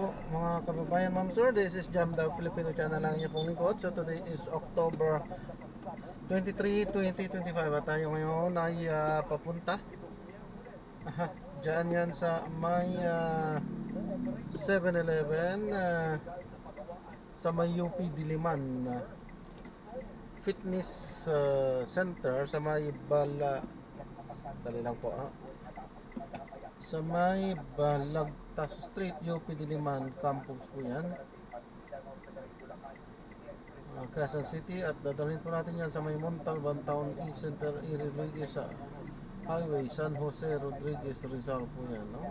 po mga kababayan, ma'am sir. This is Jam the Filipino channel lang niyo pong lingkod. So today is October 23, 2025 at tayo ngayon ay papunta dyan yan sa may 7-Eleven sa may UP Diliman Fitness Center sa may dali lang po sa may Balagtas Street, UP Diliman Campus po yan, Quezon City. At dadalhin po natin yan sa may Montalban Town East Center, Rodriguez sa Highway San Jose Rodriguez Rizal po yan, no?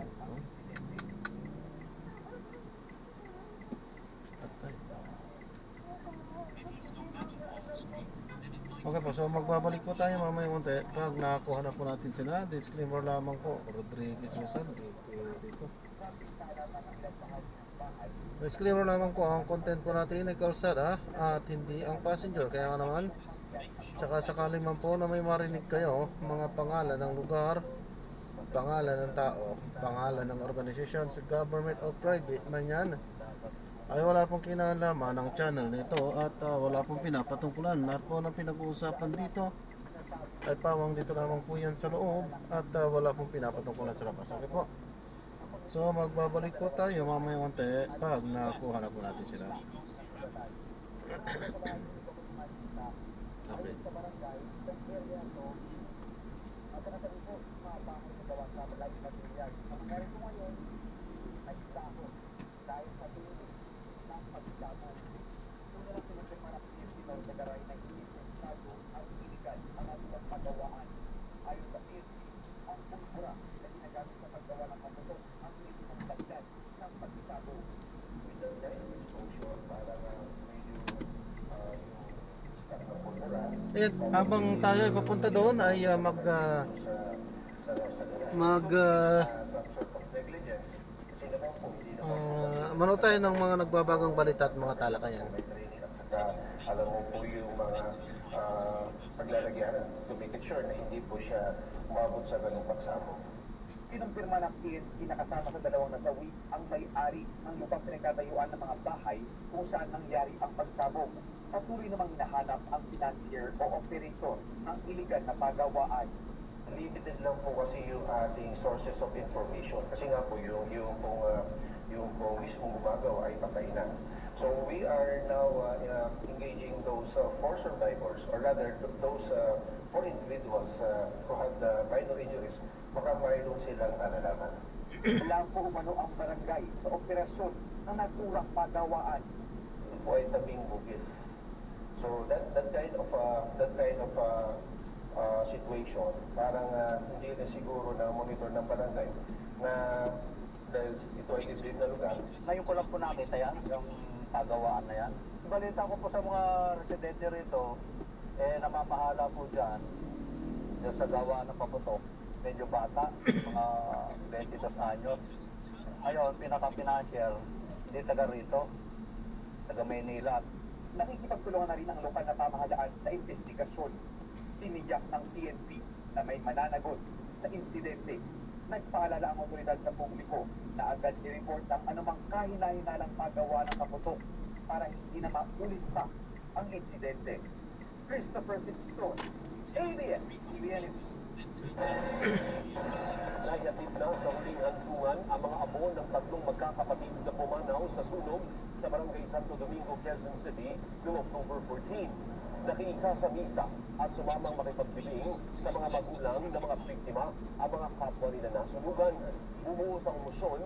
Okay po, so magbabalik po tayo mamaya konti pag nakakuha na po natin sila. Disclaimer lamang po, Rodriguez Rizal dito. Disclaimer lamang po, ang content po natin ay kalsada at hindi ang passenger. Kaya nga naman, sakasakali man po na may marinig kayo mga pangalan ng lugar, pangalan ng tao, pangalan ng organisasyon sa government o private man yan, ay wala pong kinalaman ng channel nito at wala pong pinapatungkulan. At po na pinag-uusapan dito ay pawang dito lamang po yan sa loob at wala pong pinapatungkulan sa labas. Okay po, so magbabalik po tayo mamaya konti pag nakuha na po natin sila. Okay. Ayan, habang tayo ay papunta doon ay manood tayo ng mga nagbabagang balita at mga talakayan. Alam mo po yung mga paglalagyan to make it sure na hindi po siya umabot sa ganung pagsabog. Kinumpirma ng PNP na kasama sa dalawang nasawi ang may-ari ng lupang pinagkatayuan ng mga bahay kung saan nangyari ang pagsabog. Patuloy namang hinahanap ang financier o operator ng iligal na pagawaan. Limited lang po kasi yung ating sources of information. Kasi nga po yung mismong gumagawa ay patay na. So we are now engaging those 4 survivors, or rather those 4 individuals who had minor injuries. Baka mayroon silang nalalaman. Lang po umano ang barangay sa operasyon ng naturang pagawaan. Ito po ay tabing bukid. So that kind of situation, parang hindi rin siguro na monitor ng barangay na dahil ito ay liblib na lugar. Ngayon ko lang po nakita yan, yung pagawaan na yan. Balita ko po sa mga residente rito, namamahala po dyan sa gawa ng paputok. Medyo bata, mga 22 anyos. Ngayon, pinaka-financier, hindi taga rito, taga Maynila. Nakikipagtulungan na rin ang lokal na pamahalaan sa investigasyon. Tiniyak ng PNP na may mananagot sa insidente. Nagpaalala ang otoridad sa publiko na agad i-report ang anumang kahina-hinalang paggawa ng kaputok para hindi na maulit pa ang insidente. Christopher Simpson, ABS-CBN. Nayatid na sa huling hantungan ang mga amo ng 3 magkakapatid na pumanaw sa sunog sa Barangay Santo Domingo, Quezon City noong October 14. Nakiisa sa misa at sumamang makipagpiling sa mga magulang ng mga biktima ang mga kapwa nila nasunugan. Bumuhos ang emosyon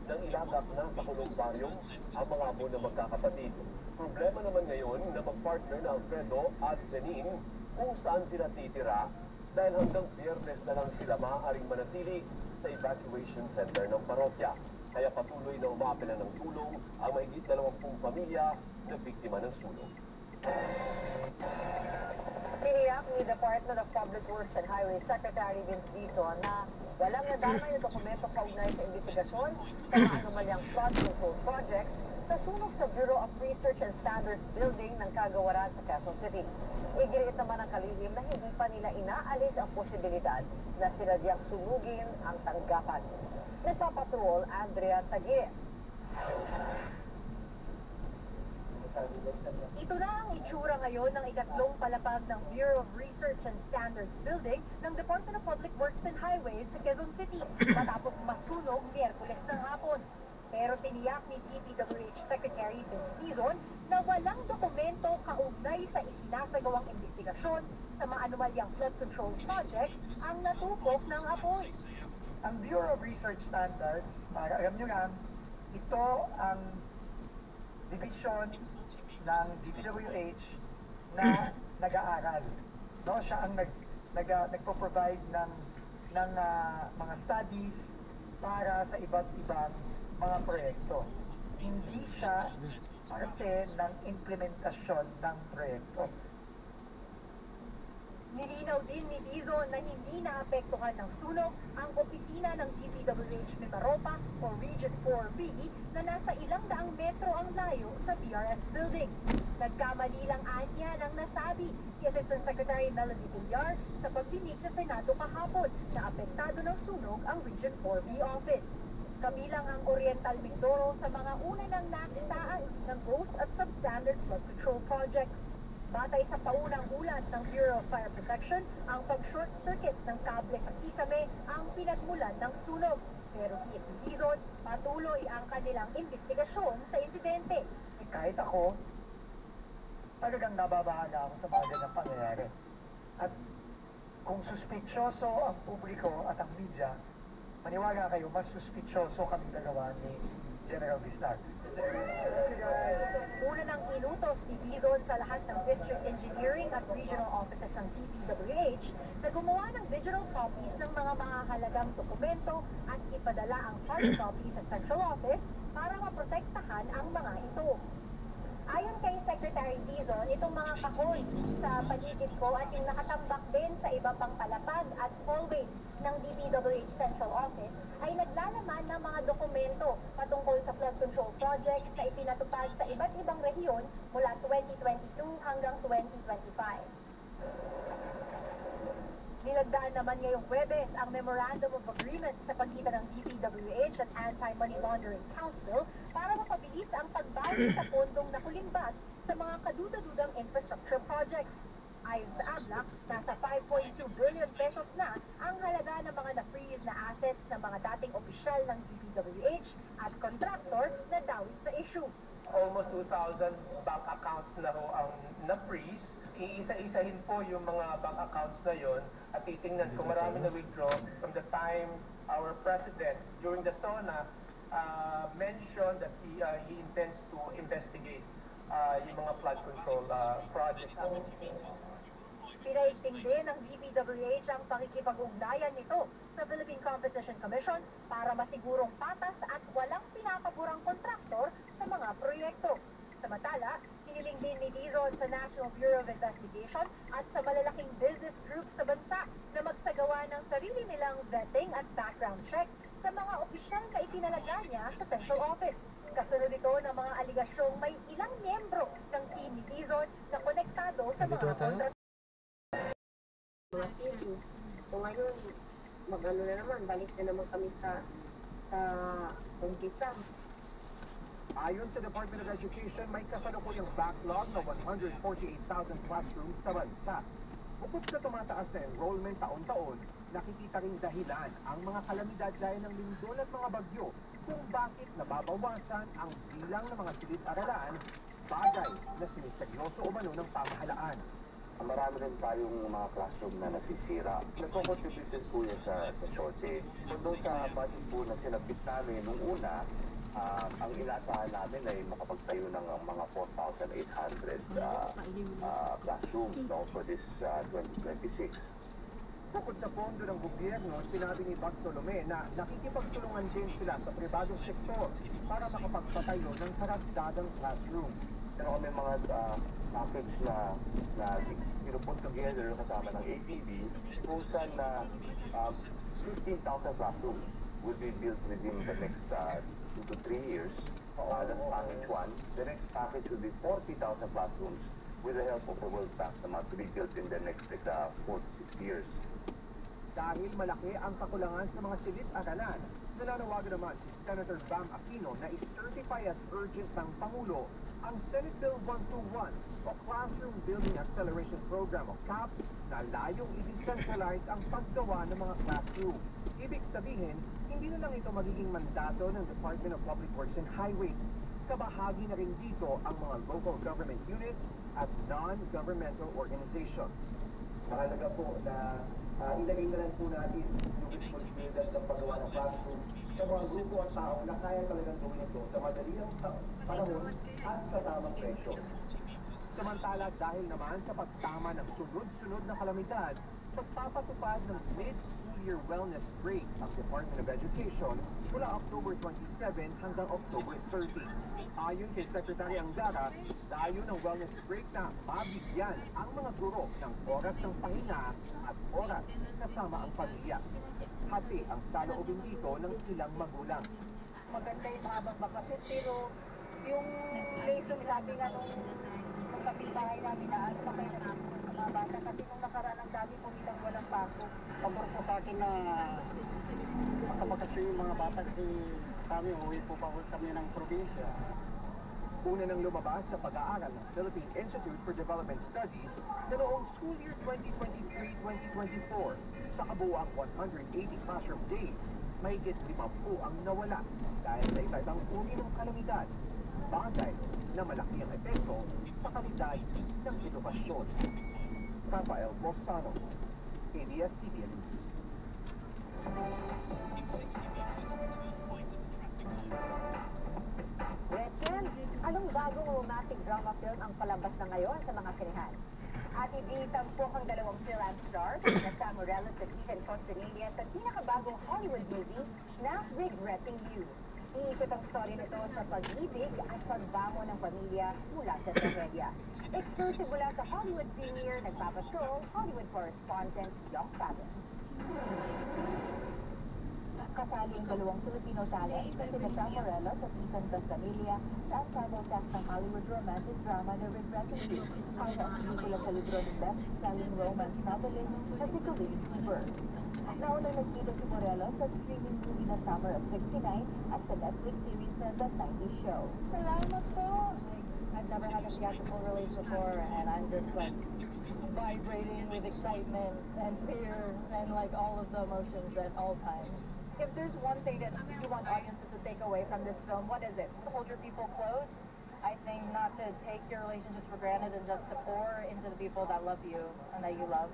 ng ilagak na sa kolumbaryong ang mga amo ng magkakapatid. Problema naman ngayon na magpartner na Alfredo at Janine kung saan sila titira dahil hanggang Biyernes na lang sila maaaring manatili sa evacuation center ng parokya. Kaya patuloy na umapela ng tulong ang mahigit 20 pamilya na biktima ng sunog. Tiniyak ni Department of Public Works and Highways Secretary Vince Dito na walang nadamay na dokumento kaugnay sa investigasyon sa mga anomalyang flood control project sa sunog sa Bureau of Research and Standards Building ng Kagawaran sa Quezon City. Iginiit naman ang kalihim na hindi pa nila inaalis ang posibilidad na sila diyang sunugin ang tanggapan. Nagpapatrol, Andrea Taguie. Ito na ang itsura ngayon ng ikatlong palapag ng Bureau of Research and Standards Building ng Department of Public Works and Highways sa Quezon City matapos masunog Miyerkules ng hapon. Pero tiniyak ni DPWH Secretary Vince Dizon na walang dokumento kaugnay sa isinasagawang investigasyon sa maanumalyang flood control project ang natupok ng apoy. Ang Bureau of Research Standards, alam nyo yan, ito ang division ng DPWH na nag-aaral. No, siya ang nagpo-provide ng mga studies para sa iba't ibang mga proyekto. Hindi siya parte ng implementasyon ng proyekto. Nilinaw din ni Dizon na hindi naapektuhan ng sunog ang opisina ng DPWH Mimaropa o Region 4B na nasa ilang daang metro ang layo sa PRS building. Nagkamali lang anya ng nasabi si Assistant Secretary Melanie Villar sa pagdinig sa Senado kahapon na apektado ng sunog ang Region 4B office. Kabilang ang Oriental Mindoro sa mga una ng nakitaan ng Ghost at Substandard Flood Control Projects. Batay sa paunang ulat ng Bureau of Fire Protection, ang pag-short circuit ng kable sa kisame ang pinagmulan ng sunog. Pero si Dizon, patuloy ang kanilang investigasyon sa insidente. Kahit ako, talagang nababahala ako sa mga ganyang pangyayari. At kung suspitsyoso ang publiko at ang media, maniwala kayo, mas suspitsyoso kami dalawa ni General Vislar. Una nang inutos si Dizon sa lahat ng District Engineering at Regional Offices ng DPWH na gumawa ng digital copies ng mga mahahalagang dokumento at ipadala ang hard copy sa Central Office para maprotektahan ang mga ito. Ayon kay Secretary Dizon, itong mga kahon sa paligid ko at yung nakatambak din sa iba pang palapag at hallways ng DPWH Central Office ay naglalaman ng mga dokumento patungkol sa flood control projects na ipinatupad sa iba't ibang rehiyon mula 2022 hanggang 2025. Nilagdaan naman ngayong Huwebes ang Memorandum of Agreement sa pagitan ng DPWH at Anti-Money Laundering Council para mapabilis ang pagbayad sa pondong nakulimbat sa mga kaduda-dudang infrastructure projects. Ayon sa ABLAC, nasa 5.2 billion pesos na ang halaga ng mga na-freeze na assets ng mga dating opisyal ng DPWH at contractor na dawit sa issue. Almost 2,000 bank accounts na ho ang na-freeze. Iisa-isahin po yung mga bank accounts na yon at titingnan kung marami na withdraw from the time our president during the SONA mentioned that he intends to investigate yung mga flood control projects. Pinaigting din ng DPWH ang pakikipag-ugnayan nito sa Philippine Competition Commission para masigurong patas at walang pinapaborang kontraktor sa mga proyekto. Samantala, hiniling din ni Dizon sa National Bureau of Investigation at sa malalaking business groups sa bansa na magsagawa ng sarili nilang vetting at background check sa mga opisyal na itinalaga niya sa Central Office. Kasunod ito ng mga aligasyong may ilang miyembro ng team ni Dizon na konektado sa mga kontraktor. So ngayon, mag-ano na naman, balik na naman kami sa umpisa. Ayon sa Department of Education, may kasalukuyang backlog na 148,000 classrooms sa bansa. Bukod sa tumataas na enrollment taon-taon, nakikita ring dahilan ang mga kalamidad gaya ng lindol at mga bagyo kung bakit nababawasan ang bilang ng mga silid-aralan, bagay na siniseryoso umano ng pamahalaan. Marami rin tayong mga classroom na nasisira. Nagko-contribute din po yun sa shortage. So doon sa budget po na sinabit namin nung una, ang inaasahan namin ay makapagtayo ng mga 4,800 classrooms for this 2026. Bukod sa pondo ng gobyerno, sinabi ni Bartolome na nakikipagtulungan din sila sa pribadong sektor para makapagpatayo ng karagdagang classroom. Pero kami mga package na pinuput together kasama ng APB kung saan 15,000 classrooms will be built within the next 2 to 3 years. That's package 1. The next package will be 40,000 classrooms with the help of the World Bank naman to be built in the next 4 to 6 years. Dahil malaki ang kakulangan sa mga silid-aralan, Nananawagan naman si Senator Bam Aquino na i-certify as urgent ng Pangulo ang Senate Bill 121 o Classroom Building Acceleration Program o CAP na layong i-decentralize ang paggawa ng mga classroom. Ibig sabihin, hindi na lang ito magiging mandato ng Department of Public Works and Highways. Kabahagi na rin dito ang mga local government units at non-governmental organizations. Mahalaga po na ilagay na lang po natin yung responsibilidad sa paggawa ng classroom sa mga grupo at tao na kaya talagang gawin ito sa madali ang panahon at sa tamang presyo. Samantala, dahil naman sa pagtama ng sunod-sunod na kalamidad, magpapatupad ng mid-school year wellness break ang Department of Education mula October 27 hanggang October 30. Ayon kay Secretary Angara, dayo ng wellness break na mabigyan ang mga guro ng oras ng pahinga at oras kasama ang pamilya. Hati ang saloobin dito ng ilang magulang. Maganda yung mahabang bakasyon, pero yung lesson sabi nga nung kapitbahay namin na ano pa kayo na mga bata kasi nung nakaraan ang dami pumitang walang pasok. Pabor po sa akin na makabakasyon yung mga bata kasi kami uwi po pa kami ng probinsya. Una nang lumabas sa pag-aaral ng Philippine Institute for Development Studies na noong school year 2023-2024 sa kabuuang 180 classroom days, mahigit 50 ang nawala dahil sa iba-ibang uri ng kalamidad. Bagay na malaki ang epekto sa kalidad ng edukasyon. Rafael Bosano, ABS-CBN News. Gretchen, anong bagong romantic drama film ang palabas na ngayon sa mga sinehan? At iditampok ang dalawang freelance stars na Sam Morales at Ethan Costanilla sa pinakabagong Hollywood movie na Regretting You. Iikot ang story nito sa pag-ibig at pagbangon ng pamilya mula sa trahedya. Exclusive mula sa Hollywood premiere, nagpapatrol Hollywood correspondent Young Fabin. Kasali ang dalawang Filipino talent na sina Sam Morales at Ethan Costanilla sa ensemble cast ng Hollywood romantic drama na Regretting You, ayon ang pelikula sa libro ng best-selling romance novelist na si Colleen Hoover. Naunang nagkita si Morelos sa streaming movie na Summer of 69 at sa Netflix series na The 90s Show. Salamat po! I've never had a theatrical release before and I'm just like vibrating with excitement and fear and like all of the emotions at all times. If there's one thing that you want audiences to take away from this film, what is it? To hold your people close? I think not to take your relationships for granted and just to pour into the people that love you and that you love.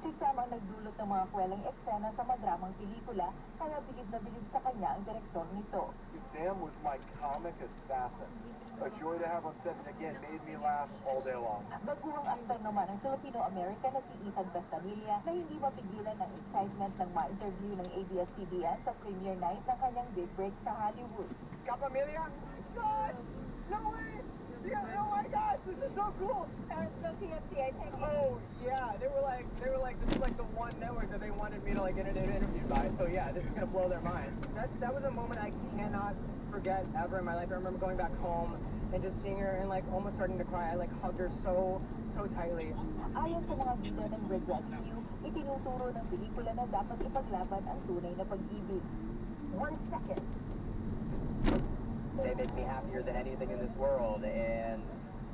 Si Sam ang nagdulot ng mga kwelang eksena sa madramang pelikula, kaya bilib na bilib sa kanya ang direktor nito. Sam was my comic assassin. A joy to have on set, and again, made me laugh all day long. Baguhang aktor naman ang Filipino-American na si Ethan Costanilla na hindi mapigilan ng excitement ng ma-interview ng ABS-CBN sa premiere night ng kanyang big break sa Hollywood. Kapamilya? God! No way! Yeah, oh my gosh, this is so cool! And so TFC, I think. Oh, yeah, they were like, this is like the one network that they wanted me to like get interviewed by, so yeah, this is gonna blow their mind. That was a moment I cannot forget ever in my life. I remember going back home and just seeing her and like almost starting to cry. I like hugged her so tightly. Ayon sa mga bida ng Regretting You, itinuturo ng pelikula na dapat ipaglaban ang tunay na pag-ibig. 1 second. They make me happier than anything in this world, and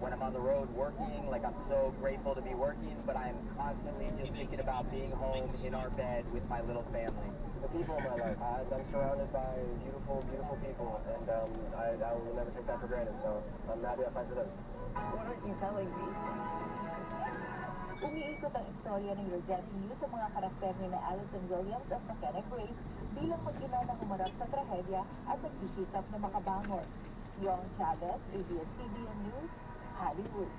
when I'm on the road working, like I'm so grateful to be working, but I'm constantly just thinking about being home in our bed with my little family. The people in my life, I'm surrounded by beautiful, beautiful people, and I will never take that for granted, so I'm happy I find for them. What are you telling me? Umiikot ang istorya ng Regretting You sa mga karakter ni na Allison Williams at McKenna Grace bilang mag-ina na humarap sa trahedya at nagsisikap na makabangon. Young Chavez, ABS-CBN News, Hollywood.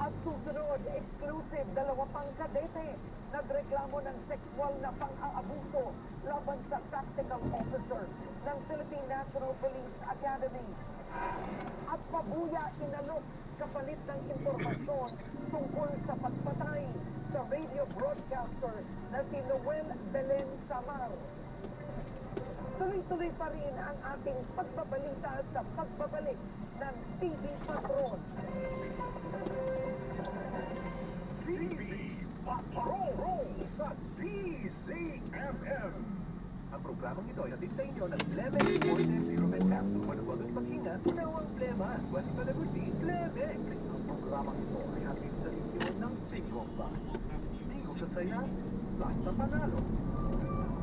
At susunod, exclusive, dalawa pang kadete nagreklamo ng sexual na pang-aabuso laban sa tactical officer ng Philippine National Police Academy. At pabuya inalok kapalit ng impormasyon tungkol sa pagpatay sa radio broadcaster na si Noel Belen Samar. Tuloy-tuloy pa rin ang ating pagbabalita sa pagbabalik ng TV Patron. TV Patrol sa DZMM. Ang programang ito ay hatid sa inyo ng Lemex Forte Pyramid Capsule. Manuwag at paghina, unawang plema. Wasi palaguti, Lemex. Ang programang ito ay hatid sa inyo ng Bingo Plus. Bingo sa saya, basta panalo.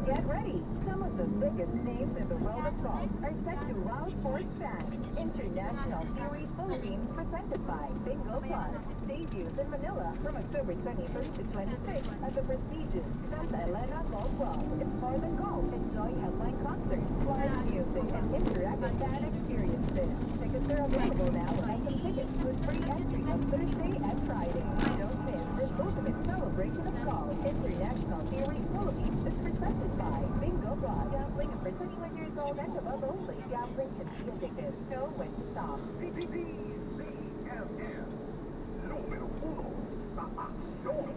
Get ready. Some of the biggest names in the world of golf are set to wow sports fans. International Series Philippines presented by Bingo Plus. Debuts in Manila from October 23 to 26 at the prestigious Santa Elena Golf Club. It's more than golf. Enjoy headline concerts, live music, and interactive fan experiences. Tickets are available now at some tickets with free entry on Thursday and Friday. Don't miss this ultimate celebration of golf. International Series Philippines is presented by Bingo Plus. Gambling for 21 years old and above only. Gambling can be addictive. Know when to stop. DZMM. Numero 1 sa aksyon.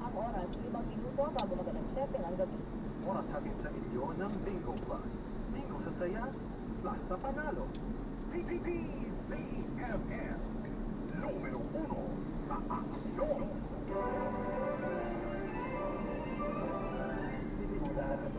Ang oras, 5 minuto bago mag-alas 7 ang gabi. Oras hatid sa inyo ng Bingo Plus. Bingo sa saya, plus sa panalo. DZMM. Numero 1 sa aksyon.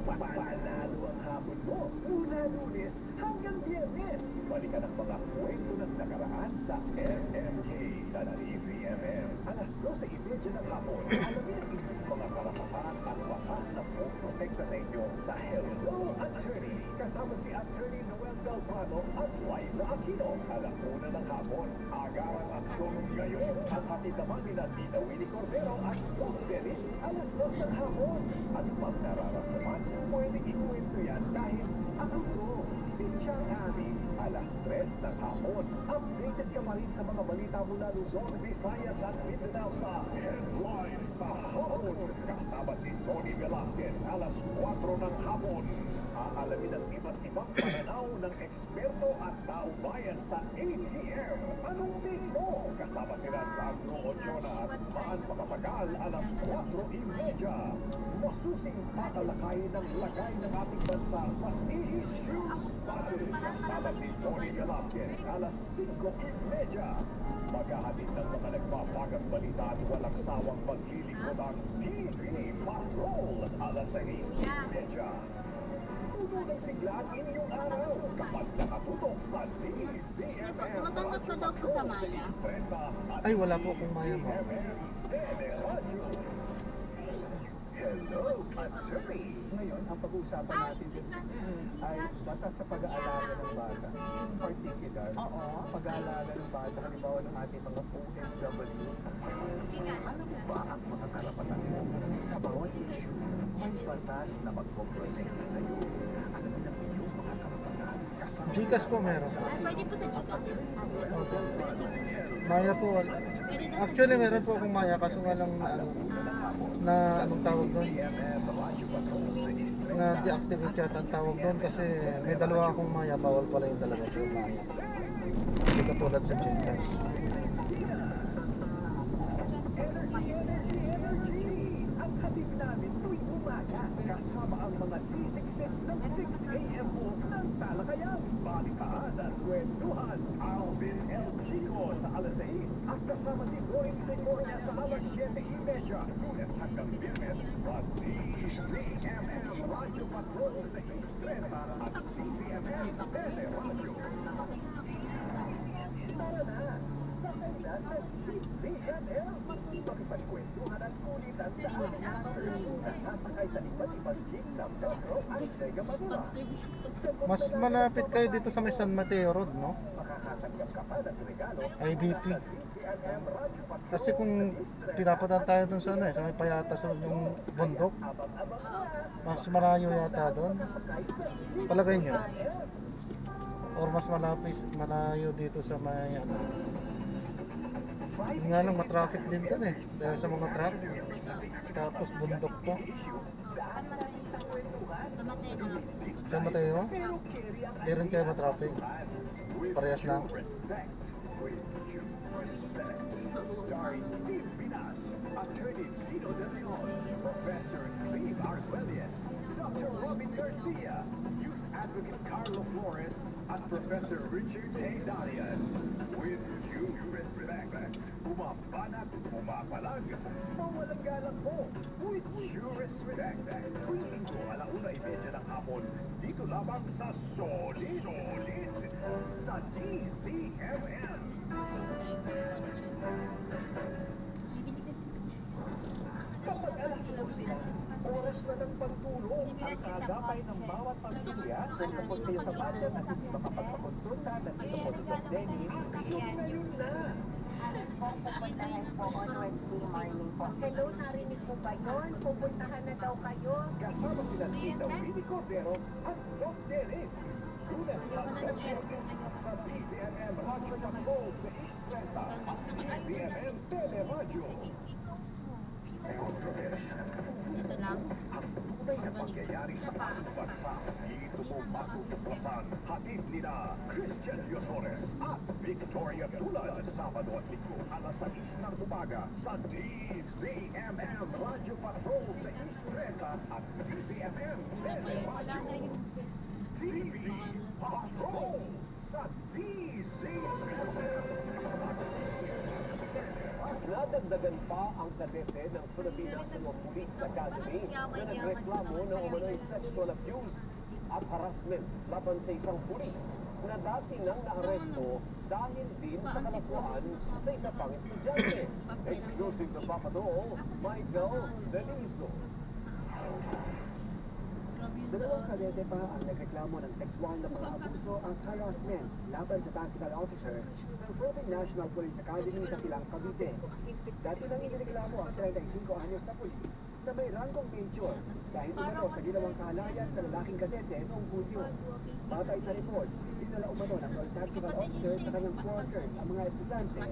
Panalo ang hapon mo mula Lunes hanggang Biyernes. Balikan ang mga kwento ng nakaraan sa MMK sa DZMM. Alas 12:30 ng hapon, alamin ang inyong mga karapatan at batas na protekta sa inyo sa Hello Attorney. Kasama si Attorney Noel Galvano at Liza Aquino. Alas 1 ng hapon, agarang aksyon ngayon. At hatid naman nila Tita Winnie Cordero at Doc Dennis. Alas 2 ng hapon. At pag nararamdaman, pwedeng ikwento yan dahil ako to, si Chang Ami. Alas 3 ng hapon. Updated ka pa rin sa mga balita mula Luzon, Visayas at Mindanao sa Headlines sa hapon. Kasama si Tony Velasquez. Alas 4 ng hapon. Aalamin ang iba't ibang pananaw ng eksperto at taubayan sa ATM. Anong tingin mo? Kasama sila Sandro Ochoa at Maan Makatagal. Alas 4:30. Masusing tatalakayin ng lagay ng ating bansa sa issue battle. Kasama si Tony Velasquez. Alas 5:30. Maghahatid ng mga nagpapagang balita at walang sawang paglilingkod ang TV Patrol. Alas 6:30. Puno ng sigla ang inyong araw kapag nakatutok sa DZMM. Tumatanggap ka daw po sa Maya. Ay, wala po akong Maya mo. Hello, Attorney! Ngayon, ang pag-uusapan natin ay batas sa pag-aalaga ng bata. In particular, pag-aalaga ng bata, halimbawa ng ating mga OFW. Alam mo ba ang mga karapatan mo? Sa bawat issue, may batas na magpoprotekta sa iyo. Alam mo ang inyong mga karapatan. Gcash po meron. Pwede po sa Gcash. Maya po. Actually, meron po akong Maya kaso nga lang na anong tawag doon? Na deactivate yata ang tawag doon kasi may dalawa akong Maya, bawal pala yung dalawa sa Maya. Hindi katulad sa Gcash. Ang hatid namin tuwing umaga kasama ang mga D66 ng 6 a.m. po ng talakayan, balikaan at kwentuhan. Alvin L. Chico sa alas 6 at kasama si Roy Segoria sa alas 7:30. Lunes hanggang Biyernes sa DZMM Radyo Patrol sa 6:30 at DZMM Teleradyo. Tara na! Sakay na sa DZMM! Makipagkwentuhan at kulitan sa aming afternoon na sasakay sa iba't ibang jeep ng Metro at Mega Manila. Mas malapit kayo dito sa may San Mateo Road, no? Makakatanggap ka pa ng regalo IBP. sa DZMM Radyo Patrol. Kasi kung pinapadaan tayo dun sa ano sa may Payatas Road yung bundok, mas malayo yata doon. Palagay nyo? Or mas malayo dito sa may ano? Yun nga lang, matraffic din dun eh. Dahil sa mga truck. Tapos bundok to. Sa Mateo. San Mateo? Di rin kayo matraffic. Parehas lang. Starring Steve Pinas, Attorney Tito De Leon, Professor Steve Arguelles, Dr. Robin Garcia, Youth Advocate Carlo Flores, at Professor Richard A. Darian. With due respect, pumapanat, pumapalag, mawalang galang po. With due respect, tuwing linggo, 1:30 ng hapon, dito lamang sa Solid, sa DZMM. Kapag alam mo sila, oras na ng pagtulong ang kagapay ng bawat pamilya kung tapos kayo sa budget at hindi makapagpakonsulta ng ito po sa Dennis, yun na. Pupuntahan po on Wednesday morning po. Hello, narinig po ba yun? Pupuntahan na daw kayo. Kasama sila Tita Winnie Cordero at Doc Dennis. Lunes hanggang Biyernes sa BCMM Radio Patrol sa Estrella at BCMM Teleradyo. Kontrobersya. Ito lang. Ang tunay na pangyayari sa ating bansa. Dito po matutuklasan. Hatid nila Christian Diosores at Victoria Tulad. Sabado at Linggo, 6:00 ng umaga sa DZMM Radio Patrol sa Estrella at DZMM Teleradyo. TV Patrol sa DZMM. Nadagdagan pa ang kadete ng Philippine National Police Academy na nagreklamo ng umano'y sexual abuse at harassment laban sa isang pulis na dati nang naaresto dahil din sa kalakuan sa isa pang estudyante. Exclusive na Papadol, Michael Denizo. Dalawang kadete pa ang nagreklamo ng sexual na mga abuso at harassment laban sa tactical officer ng Philippine National Police Academy sa Silang Cavite. Dati nang inireklamo ang 35 anyos na pulis na may ranggong major dahil umano sa ginawang kahalayan sa lalaking kadete noong Hulyo. Batay sa report, dinala umano ng tactical officer sa kanyang quarters ang mga estudyante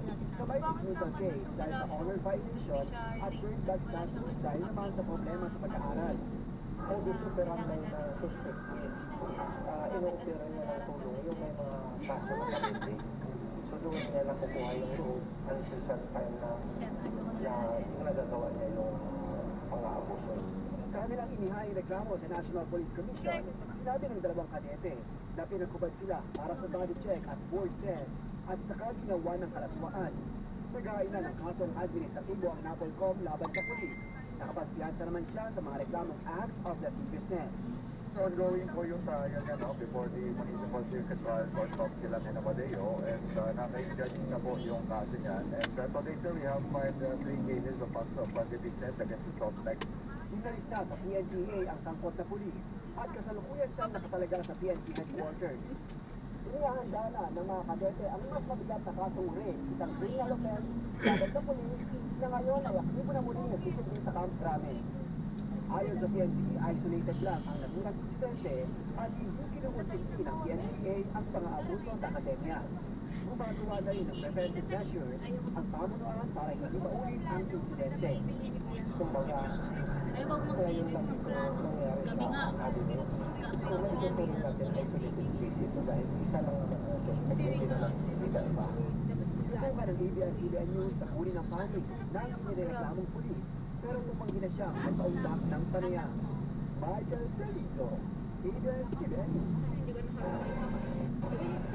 sa may dismissal case dahil sa honor violation at first batch status dahil naman sa problema sa pag-aaral. Oversuperan lang na suspect ino-opera niya ng tulong yung may mga kaso na kalindi. So doon niya lang kukuha yung loob until such time na nagagawa niya yung mga abuso. Sa kanilang inihaing reklamo sa National Police Commission, sinabi ng dalawang kadete na pinagkubad sila para sa body check at board test at saka ginawa ng kalaswaan. Nagain na ng kasong administratibo ang NAPOLCOM laban sa pulis. Nakapagpiyansa naman siya sa mga reklamong acts of the business. So ongoing po yung trial niya before the Municipal Circuit Trial Court of Silang and Amadeo, and naka-judge na po yung kaso niyan. And today sir, we have filed 3 cases of acts of business against the suspect. Inalista sa PNPA ang sangkot na pulis at kasalukuyan siyang nakatalaga sa PNP headquarters. Inihahanda na ng mga kadete ang mas mabigat na kasong rape, isang criminal offense laban sa pulis na ngayon ay aktibo na muli nagsisilbi sa Camp Crame. Ayon sa PNP, isolated lang ang nagunang insidente at hindi kinukonsinti ng PNPA ang pang-aabuso sa akademya. Gumagawa na rin ng preventive measures ang pamunuan para hindi maulit ang insidente. Kumbaga, Ay, huwag mag-swimming, magplano. Gabi nga, kaso ako yan, hindi na Ito ba ng ABS-CBN News sa huli ng panig ng inireklamong pulis pero tumanggi na siya at paundak ng panaya. Michael Felito, ABS-CBN News.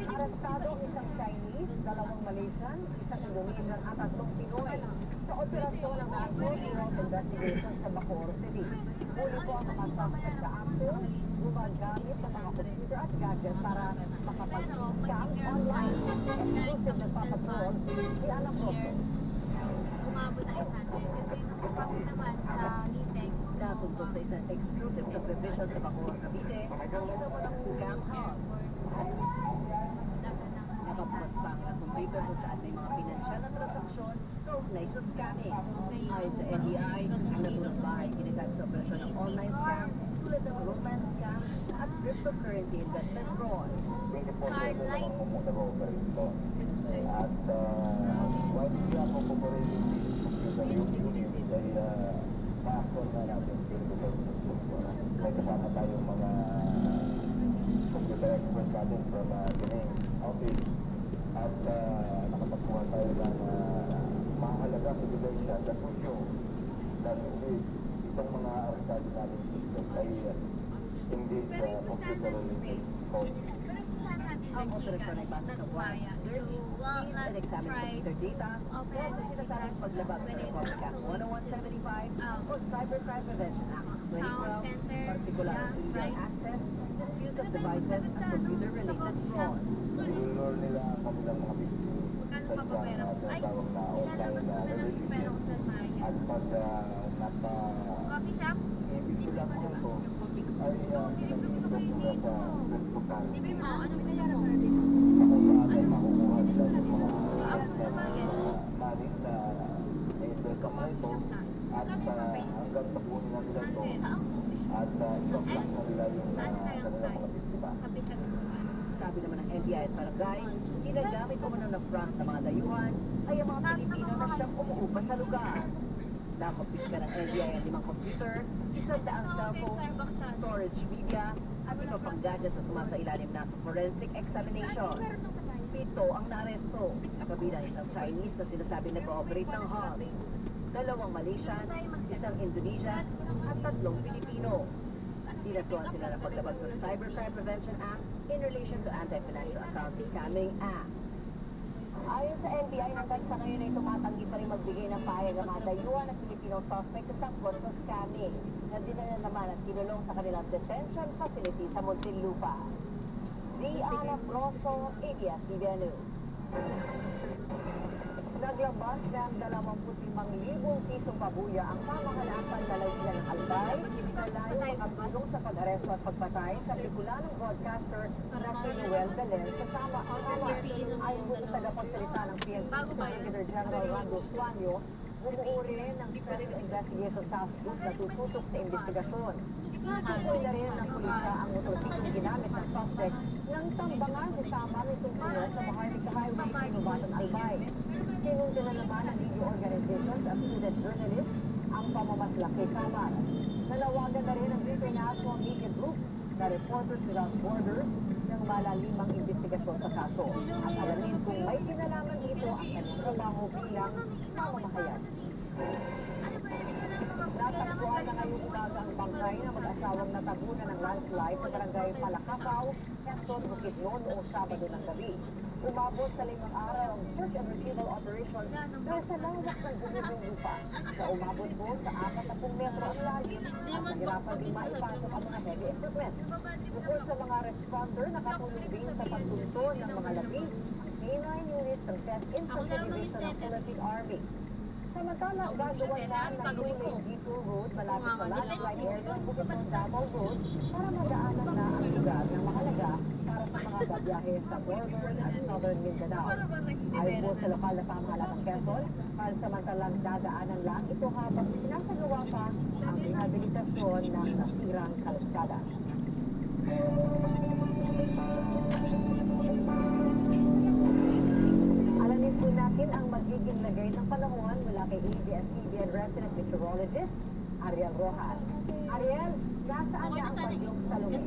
Arestado ang isang Chinese, 2 Malaysian, isang Indonesian at 3 Pinoy sa operasyon ng National Bureau of Investigation sa Bacoor City. Huli po ang mga suspect sa akto, gumagamit ng mga computer at gadget para makapag-scam online. Exclusive na papatrol, si Ana Proto. umabot na 800 kasi ako naman sa Litex. Natungkol sa isang exclusive na provision sa Bacoor Cavite, ang ito mo ng scam house. Nakapagpang na computer kung saan may mga pinansyal na transaksyon kaugnay sa scamming. Ayon sa NBI, ang naturang bahay ginagamit sa operasyon ng online scam tulad ng romance scam at cryptocurrency investment fraud. Card lights. At while siya po pupurin sa unit ay pa-account na natin may kasama tayong mga computer experts natin from Dining Office at nakapagkuha tayo ng mahalagang evidensya that would show that indeed itong mga arestado natin system ay indeed computer related code. Pero kung saan natin Ang operasyon ay base sa WAN 13 and examine computer data, huwag ang sinasabing paglabag sa Republic Act 10175 o Cybercrime Prevention Act 2012, particular illegal access, misuse of devices, and computer-related fraud. Ignore nila ang kanilang mga business. Magkano pa ba pera ko? Ay, ilalabas ko na lang yung pera ko sa Maya. At pag napa Coffee shop? ibig lang ko ito, ay Nilibre ko kayo dito. Libre mo, anong pera mo? ako sa atin makukuha sila yung mga Ako sa bayan. money na na-invest ako ito at hanggang tapunin na nila ito at i-block na nila yung kanilang mga biktima. Sa Bitagpuan. Sabi naman ng NBI at barangay, ginagamit umano ng front ng mga dayuhan ay ang mga Pilipino na siyang umuupa sa lugar. Nakapiska ng NBI ang 5 computer, 100 cellphone, storage media, at iba pang gadgets na sumasailalim na sa forensic examination. 7 ang naaresto, kabilang isang Chinese na sinasabing nag-ooperate ng hub, 2 Malaysian, 1 Indonesian, at 3 Pilipino. Dinatuan sila ng paglabag sa Cybercrime Prevention Act in relation to Anti-Financial Account Scamming Act. Ayon sa NBI, hanggang sa ngayon ay tumatanggi pa rin magbigay ng pahayag ang mga dayuhan ng Filipino suspect sa sangkot sa scamming na dinala naman at kinulong sa kanilang detention facility sa Muntinlupa. Diana Broso, ABS-CBN News. Naglabas ng 25,000 pisong pabuya ang pamahalaan panlalawigan ng Albay na layo makatulong sa pag-aresto at pagpatay sa Bicolanong broadcaster na si Noel Belen kasama ang ama. Ayon po sa tagapagsalita ng PNP, Brigadier General Rando Suanyo, bumuo rin ng Special Investigation Task Group na tututok sa investigasyon. Natukoy na rin ng pulisya ang motorsikong ginamit ng suspect nang tambangan si Sama nitong puno sa Maharlika Highway sa Inubatan, Albay. Sinundo na naman ng video organizations at student journalists ang pamamaslaki kamar. Nanawagan na rin ang International Media Group na Reporters Without Borders ng malalimang investigasyon sa kaso at alamin kung may kinalaman dito ang kanyang trabaho bilang mamamahayag. Natagpuan na ngayong umaga ang bangkay na mag-asawang natabunan ng landslide sa barangay Palakapaw, Quezon, Bukidnon noong Sabado ng gabi. Umabot sa 5 araw ang search and retrieval operation dahil sa lawak ng gumibong lupa na umabot po sa 40 metro ang lalim at nahirapan din maipasok ang mga heavy equipment. Bukod sa mga responder, nakatulong din sa pagtunto ng mga labing K9 units ng Test Infantry Division ng Philippine Army. Samantala, gagawan na ng two-lane detour road malapit sa landslide area ng Bukidnon Davao Road para madaanan na ang lugar ng mahalaga para sa mga babiyahe sa Northern at Southern Mindanao. Ayon po sa lokal na pamahalaan ng Quezon, pansamantalang dadaanan lang ito habang sinasagawa pa ang rehabilitasyon ng nasirang kalsada. Alamin po natin ang magiging lagay ng panahon mula kay ABS-CBN resident meteorologist Ariel Rojas. Ariel, nasaan na ang bagyong Salome?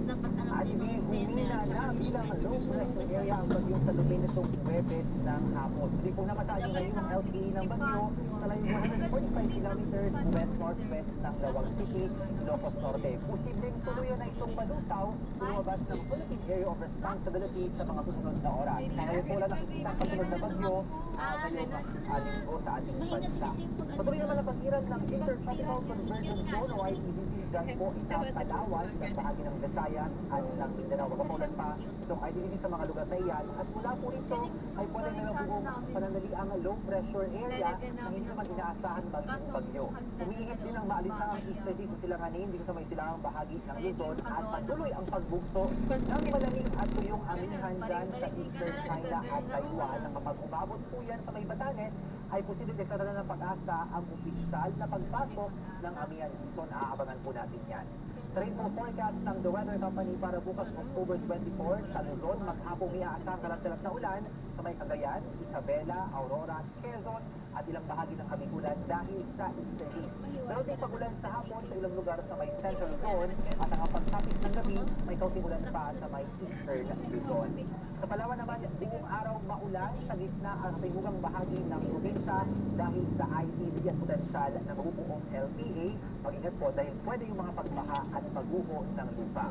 At humina na bilang low pressure area ang bagyong Salome nitong Huwebes ng hapon. Hindi po namatay ngayon ang LPE ng bagyo sa layong 145 kilometers west-northwest ng Lawag City, Ilocos Norte. Posibleng tuluyan na itong malutaw lumabas ng Philippine Area of Responsibility sa mga susunod na oras. Ngayon po lang nakikita ang pagsunod na bagyo ngayong linggo sa ating bansa. Patuloy naman ang pag-iran ng Intertropical Convergence Zone o ICDC dyan po itatalawan sa bahagi ng Visayas at ng Mindanao. Magamulan pa itong ICDC sa mga lugar na iyan at mula po rito ay pwede na buong panandaliang low pressure area na hindi naman inaasahan bagyo. Umihigit din ang maalisahang isla dito silanganin dito sa may silangang bahagi ng Luzon at patuloy ang pagbugso ng malamig at tuyong amihan dyan sa Eastern China at Taiwan na kapag umabot po yan sa may Batanes ay posibleng deklarada ng pag-asa ang opisyal na pagpasok ng amihan dito. Naaabangan po natin yan. Sa rainfall forecast ng The Weather Company para bukas October 24 sa Luzon, maghapong iaasang kalat-kalat na ulan sa may Cagayan, Isabela, Aurora, Quezon at ilang bahagi ng Kabikulan dahil sa Easterly. Meron din pagulan sa hapon sa ilang lugar sa may Central Luzon at ang pagsapit ng gabi may kaunting ulan pa sa may Eastern Luzon. Sa Palawan naman, buong araw maulan sa gitna at tibugang bahagi ng probinsya dahil sa ICD at potensal na mabubuong LPA. Mag-ingat po dahil pwede yung mga pagbaha at pagguho ng lupa.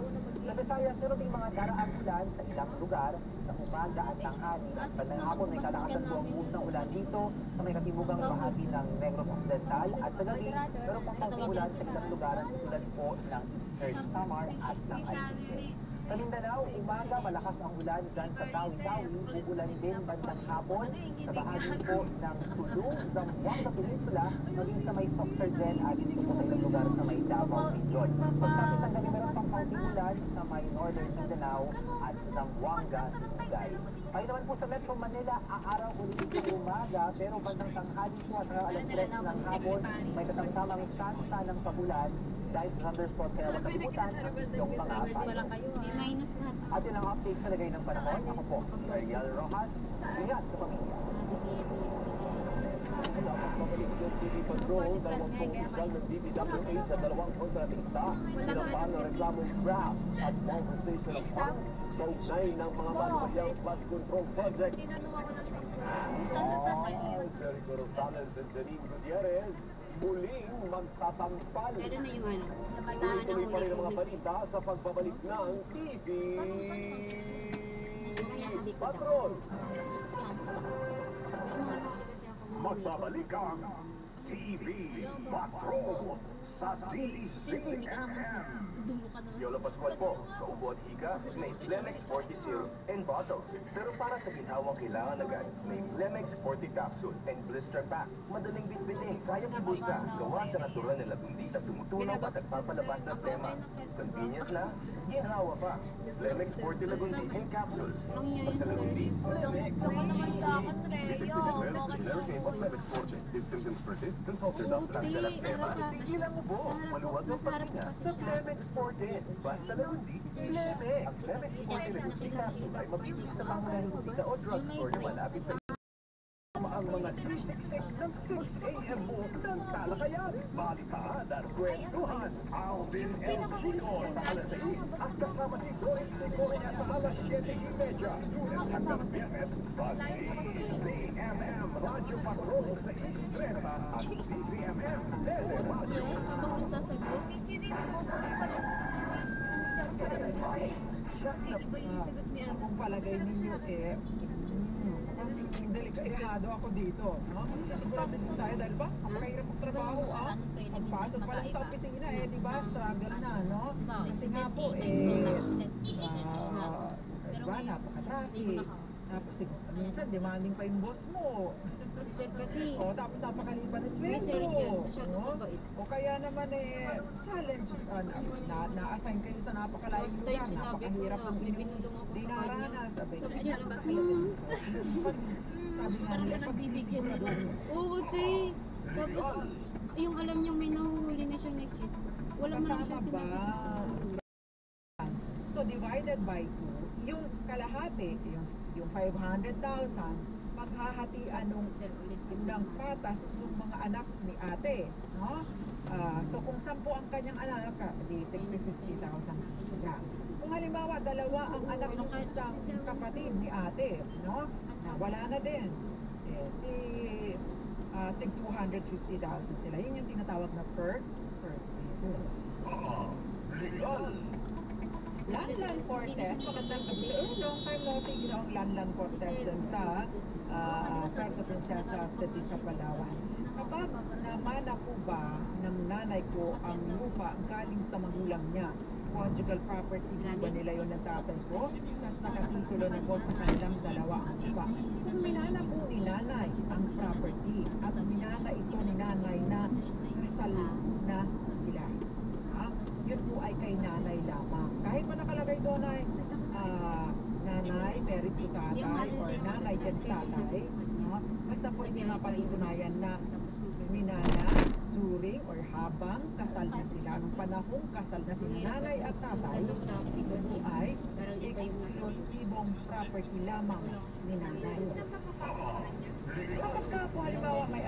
Sa Visayas, pero may mga daraang ulan sa ilang lugar sa umaga at tanghali at bandang hapon may kalakasan po ang buhos ng ulan dito sa may katimugang bahagi ng Negros Occidental at sa gabi, pero pang konting ulan sa ilang lugar tulad po ng Eastern Samar at ng Aysén. Sa Mindanao, umaga malakas ang ulan dyan sa Tawi-Tawi, uulan din bandang hapon sa bahagi po ng Sulu, Zamboanga Peninsula, maging sa may Soccer din at dito po sa ilang lugar sa may Davao Region. Pagkapit ng gabi, meron pang konting ulan sa may Northern Mindanao at Zamboanga, Sugay. Ay naman po sa Metro Manila, ang araw ulit yung umaga, pero bandang tanghali po at alas 3 ng hapon, may katamtamang tsansa ng pagulan dahil sa thunderstorm kaya huwag kalimutan yung mga payo. Minus lahat. At yun ang update sa lagay ng panahon. Ako po, Ariel Rojas, ingat sa pamilya. Dapat mabalik yung TV Patrol, dalawang pong ng DPWH sa dalawang kontratista. Sinapan ng reklamong graft at conversation of fund sa ugnay ng mga manumalyang flood control project. Jericho Rosales and Janine Gutierrez muling magtatampal. Pero na yung ano, sa batahan ng Tuloy pa rin ang mga huli. balita sa pagbabalik ng TV Patrol. Patrol. Magbabalik ang TV Patrol sa Pinsulit ka naman. DZMM. Sa dulo ka naman. Yolo Pascual po, sa Ubo at Hika, may Flemex 40 Seal and bottle. Pero para sa ginhawang kailangan agad, may Flemex 40 capsule and blister pack. Madaling bitbitin, kayang ibulsa, gawa sa natural na lagundi at tumutunaw at nagpapalabas ng flema. Convenience na, ginhawa pa. Flemex 40 lagundi and capsule. Basta lagundi, Flemex. Baka naman sa akin, Reo. Bakit Flemex 40. If symptoms persist, consult your doctor ang dalang flema. Tigilan mo po, maluwag ang paghinga sa Flemex 40. Basta lagundi, Flemex. Ang Flemex 40 lagundi capsule ay mabibili sa pangunahing butika o drugstore na malapit sa ang mga titik ng 6 a.m. buong ng talakayan. Balitaan at kwentuhan. Alvin and Chico sa alas 6 at kasama si Doris Nicoya sa alas 7:30. Lunes hanggang Biyernes, CMM Radyo Patrol sa Estrella at CMM Teleradyo. Habang nasasagot, sisirin ko pala kasi iba yung sagot ni Ana. Kung palagay ninyo delikado ako dito, no? Sigurado po tayo dahil ba? Ang mahirap magtrabaho, Pagpasok pa lang sa opisina, di ba? Struggle na, no? Kasi nga po, napaka-traffic. Tapos, minsan, demanding pa yung boss mo. Si Sir kasi. Tapos napakaliban ng May sweldo. Sir yun, masyadong mabait. O kaya naman, challenge, na-assign kayo sa napakalayong Last lugar. time sinabi ko Napakahirap na, ng may binulong ako sa kanya. dinaranas. Sabi niya, parang ka nagbibigyan nila. Oo, te. Tapos, yung alam niyang may nahuhuli na siyang nag-cheat. Wala man lang siyang sinabi sa akin. So, divided by 2, yung kalahati, yung 500,000, maghahatian Si Sir ulit yung ng patas ng mga anak ni ate, no? So kung 10 ang kanyang anak, di 60,000 siya. Kung halimbawa, dalawa ang anak ng isang kapatid ni ate, no? Wala na din. Tig 250,000 sila. Yun yung tinatawag na per person. Lanlan Cortez, magandang gabi. Long time no see ang Lanlan Cortez dun sa Puerto Princesa City sa Palawan. Kapag namana po ba ng nanay ko ang lupa galing sa magulang niya, conjugal property ba nila yun ng tatay ko? Tapos nakatitulo na po sa kanilang dalawa ang lupa. Kung minana po ni nanay ang property at minana ito ni nanay na kasal na sila, yun po ay kay nanay lamang. Kahit pa nakalagay doon ay nanay, married to tatay, or nanay and tatay, basta po hindi mapatutunayan na minana during or habang kasal na sila. Nung panahong kasal na sila nanay at tatay, ito po ay eksklusibong property lamang ni nanay. Kapag po halimbawa may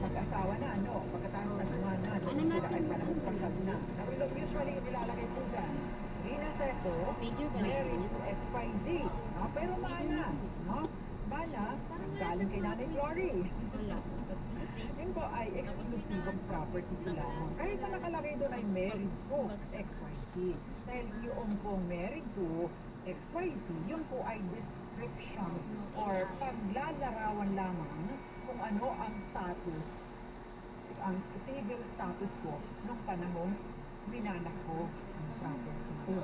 mag-asawa na, pagkatapos na sumana, sila ay panahong kasal na. Usually, nilalagay po dyan, Rina Seco, married to XYZ. Pero mana, mana, galing kay Nanay Glory. Wala. Yun po ay exclusivong property ko lamang. Kahit na nakalagay doon ay married to XYZ. Dahil yung pong married to XYZ, yun po ay description or paglalarawan lamang kung ano ang status, ang civil status ko nung panahon minanak ko ang property ko.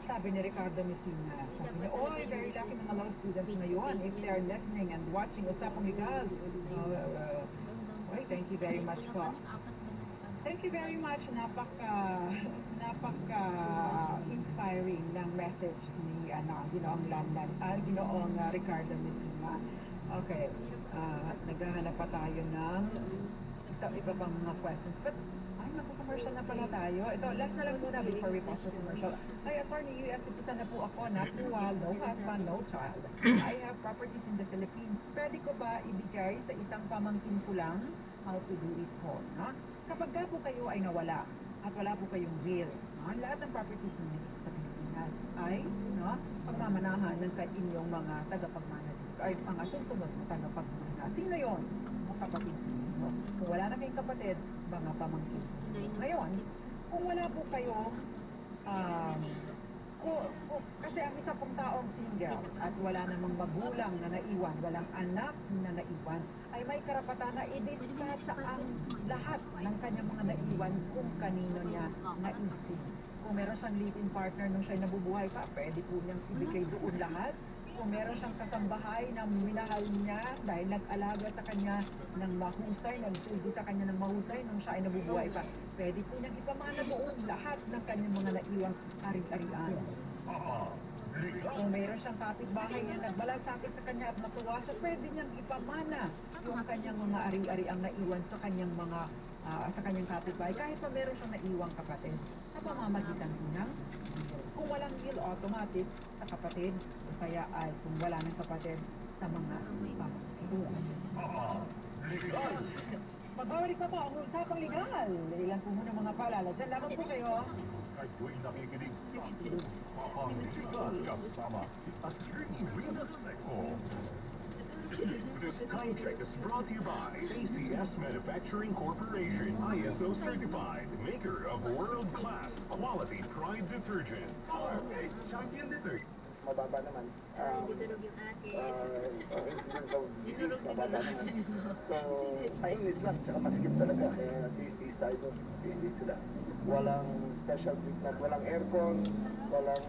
Sabi ni Ricardo Messina, sabi niya, oy, very lucky mga law students ngayon if they are listening and watching Usapang Legal. Thank you very much po. Thank you very much. Napaka-inspiring ng message ni Ginoong Lamlan, Ginoong Ricardo Messina. Okay, naghahanap pa tayo ng iba pang mga questions. But, commercial na pala tayo. Ito, last na lang muna before we pass to commercial. Ay, attorney, US citizen na po ako, natural, no husband, no child. I have properties in the Philippines. Pwede ko ba ibigay sa isang pamangkin ko lang how to do it po? No? Kapag ka po kayo ay nawala at wala po kayong will, no? Lahat ng properties ninyo sa Pilipinas ay pagmamanahan ng inyong mga tagapagmana ay mga susunod na tagapagmana. Sino yun? Mga kapatid ninyo. Kung wala na kayong kapatid, mga pamangkin. Ngayon, kung wala po kayo, kasi ang isa pong taong single at wala namang magulang na naiwan, walang anak na naiwan, ay may karapatan na i-dispatch ang lahat ng kanyang mga naiwan kung kanino niya naisip. Kung meron siyang live-in partner nung siya'y nabubuhay pa, pwede po niyang ibigay doon lahat. Kung meron siyang kasambahay na minahal niya dahil nag-alaga sa kanya ng mahusay, nagsilbi sa kanya ng mahusay nung siya ay nabubuhay pa, pwede po niyang ipamana doon lahat ng kanyang mga naiwang ari-arian. Kung meron siyang kapitbahay na nagbalasakit sa kanya at natuwa siya, pwede niyang ipamana yung kanyang mga ari-ariang naiwan sa kanyang mga sa kanyang kapitbahay, kahit pa meron siyang naiwang kapatid sa pamamagitan ng kung walang will, automatic sa kapatid, o kaya ay kung wala ng kapatid sa mga pamangkin. Magbabalik pa po ang Usapang Legal. Ilan po muna mga paalala. Diyan lamang po kayo. Kayo'y nakikinig sa Usapang Legal kasama Attorney Rina Seco. This contract is brought to you by ACS Manufacturing Corporation, ISO certified, maker of world-class quality Pride detergent. Champion detergent. Mababa naman. Didurog yung akin. Mababa naman. So, mainit lang, tsaka masikip talaga. Kaya tiis tayo doon. Tiis sila. Walang special treatment, walang aircon, walang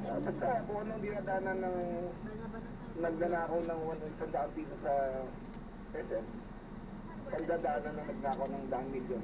basta kung anong dinadanan ng nagnanakaw ng 100 dito sa SM, pagdadaanan ng nagnakaw ng 100 milyon.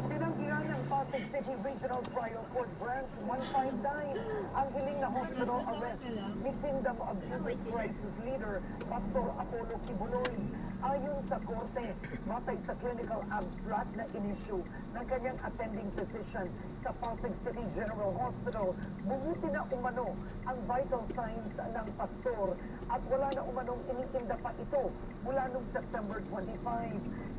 Pinanggihan ng Pasig City Regional Trial Court Branch 159 ang hiling na hospital arrest ni Kingdom of Jesus Christ's leader, Pastor Apollo Kibuloy. Ayon sa korte, matay sa clinical abstract na in-issue ng kanyang attending physician sa Pasig City General Hospital, bumuti na umano ang vital signs ng pastor at wala na umanong iniinda pa ito mula noong September 25.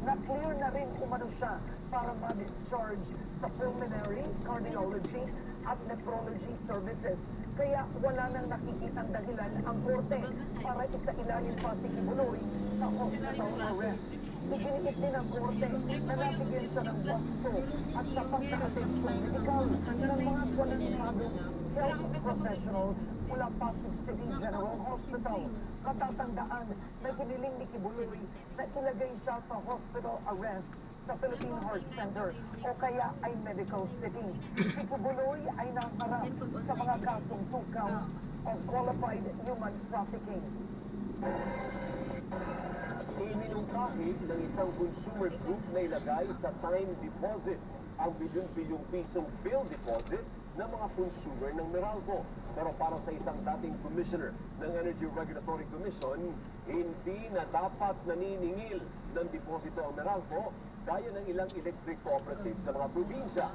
Na-clear na rin umano siya para ma-discharge sa pulmonary, cardiology at nephrology services. Kaya wala nang nakikitang dahilan ang korte para isailalim pa si Kibuloy sa hospital arrest. Iginiit din ang korte na nabigyan siya ng wasto at sapat na atensyon medikal ng mga kwalifikados health professionals mula Pasig City General Hospital. Matatandaan na kiniling ni Kibuloy na ilagay siya sa hospital arrest sa Philippine Heart Center o kaya ay medical city. Si Kibuloy ay naharap sa mga kasong tukaw of qualified human trafficking. Iminungkahi ng isang consumer group na ilagay sa time deposit ang bilyon-bilyong pisong bill deposit ng mga consumer ng Meralco. Pero para sa isang dating commissioner ng Energy Regulatory Commission, hindi na dapat naniningil ng deposito ang Meralco gaya ng ilang electric cooperatives sa mga probinsya.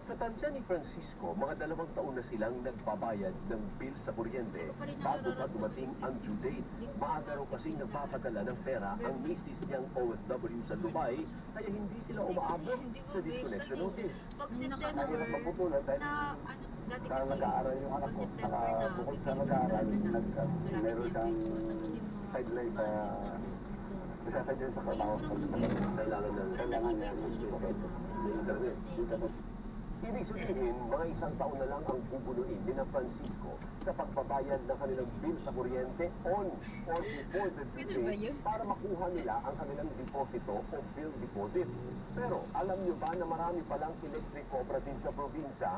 Sa tansya ni Francisco, mga 2 taon na silang nagbabayad ng bill sa kuryente bago pa dumating ang due date. Maaga raw kasing nagpapadala ng pera ang misis niyang OFW sa Dubai, kaya hindi sila umaabot sa disconnection notice. Pag September, na dati kasi, nag-aaral yung anak pag ko, September na, bukod sa 15 nag-aaral, na, malapit meron na yung siyang Christmas, tapos yung mga sideline sa isasadyan sa Ay, trabaho. Kailangan niya ng internet. Ibig sabihin, mga 1 taon na lang ang bubuluin ni na Francisco sa pagbabayad ng kanilang bill sa kuryente on or before the due date para makuha nila ang kanilang deposito o bill deposit. Pero alam niyo ba na marami palang electric cooperative sa probinsya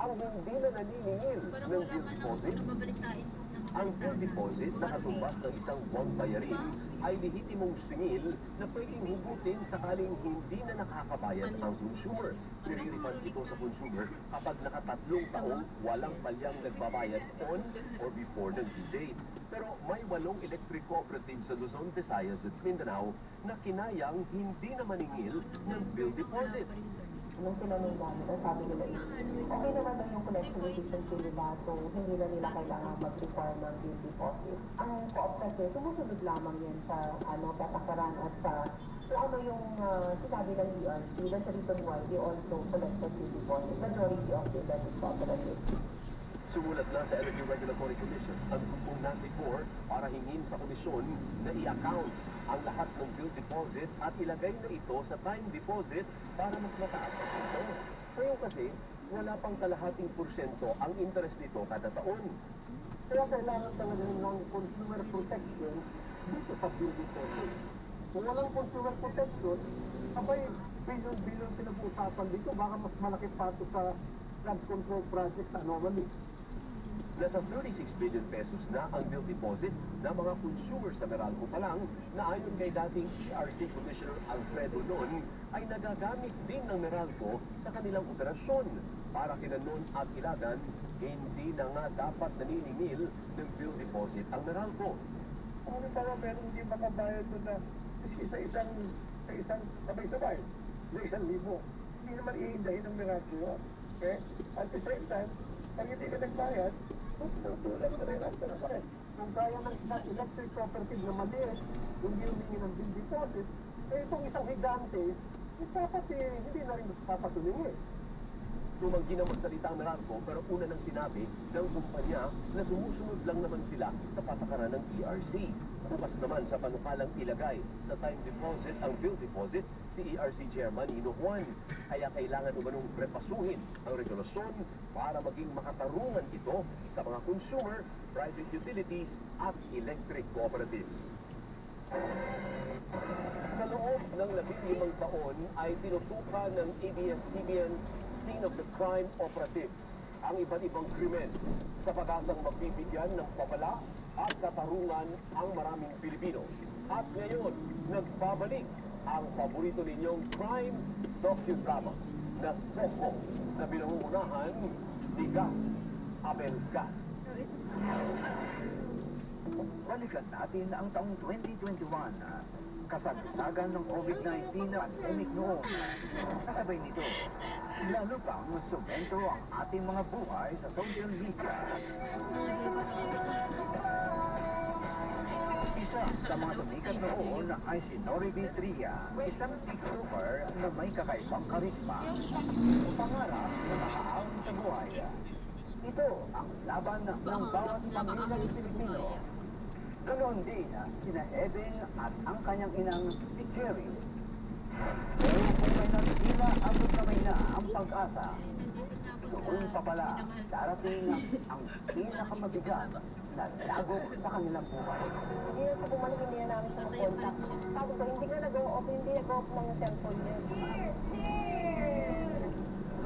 ang hindi na naniningil parang ng wala bill man lang deposit? napabalitain. Ang bill deposit na katumbas ng isang buwang bayarin ay lehitimong singil na pwedeng hugutin sakaling hindi na nakakabayad ang consumer. Nire-refund ito sa consumer kapag nakatatlong taong walang palyang nagbabayad on or before the due date. Pero may 8 electric cooperatives sa Luzon, Visayas at Mindanao na kinayang hindi na maningil ng bill deposit. Nung tinanong namin, sabi nila, okay naman daw yung collection efficiency nila, so hindi na nila kailangan mag-require ng bill deposit. Ang co-op kasi, sumusunod lamang yan sa patakaran at sa kung ano yung sinabi ng ERC. That's the reason why we also collected bill deposit, majority of the electric cooperatives. Sumulat na sa Energy Regulatory Commission ang grupong NATI4 para hingin sa komisyon na i-account ang lahat ng bill deposit at ilagay na ito sa time deposit para mas mataas ang ito. Ngayon kasi, wala pang kalahating porsyento ang interest nito kada taon. Kaya kailangan talaga ng consumer protection dito sa bill deposit. Kung walang consumer protection, abay, billion pinag-uusapan dito, baka mas malaki pa ito sa flood control project sa anomaly. Nasa 36 billion pesos na ang bill deposit ng mga consumers sa Meralco pa lang na ayon kay dating ERC Commissioner Alfredo Lon ay nagagamit din ng Meralco sa kanilang operasyon. Para kina Lon at Ilagan, hindi na nga dapat naniningil ng bill deposit ang Meralco. Kung ano pa meron hindi makabayad doon na sa isang sabay-sabay, sa 1,000, hindi naman ihindahin ng Meralco yun. Okay? At the same time, pag hindi ka nagbayad, tulad ka rin after pa rin. Kung kaya ng isang electric cooperative na maliit, hindi humingi ng bill deposit, eh itong isang higante, dapat hindi na rin papatuloy. Tumanggi na magsalita ang Meralco pero una nang sinabi ng kumpanya na sumusunod lang naman sila sa patakaran ng ERC. Bukas naman sa panukalang ilagay sa time deposit ang bill deposit si ERC Chairman Nino Juan. Kaya kailangan umanong repasuhin ang regulasyon para maging makatarungan ito sa mga consumer, private utilities at electric cooperatives. Sa loob ng 15 taon ay tinutukan ng ABS-CBN Scene of the Crime Operative ang iba't ibang krimen sa pag-asang magbibigyan ng babala at katarungan ang maraming Pilipino. At ngayon, nagbabalik ang paborito ninyong crime docudrama na Soko na pinangungunahan ni Gas Abel Gas. Balikan natin ang taong 2021. Kasagsagan ng COVID-19 na pandemic noon. Kasabay nito, lalo pang sumento ang ating mga buhay sa social media. Isa sa mga tumikat noon ay si Nori Vitria, isang TikToker na may kakaibang karisma. Pangarap na makaahon sa buhay. Ito ang laban ng bawat pamilyang Pilipino. Ganoon din sina Eben at ang kanyang inang si Cherry. Pero kung may nagtila, abot kamay na ang pag-asa. Noon pa pala, darating ang pinakamabigat na lagok sa kanilang buhay. Hindi na sa bumalik, hindi na namin siya contact. Sabi ko, hindi nga nag-off ng cellphone niya.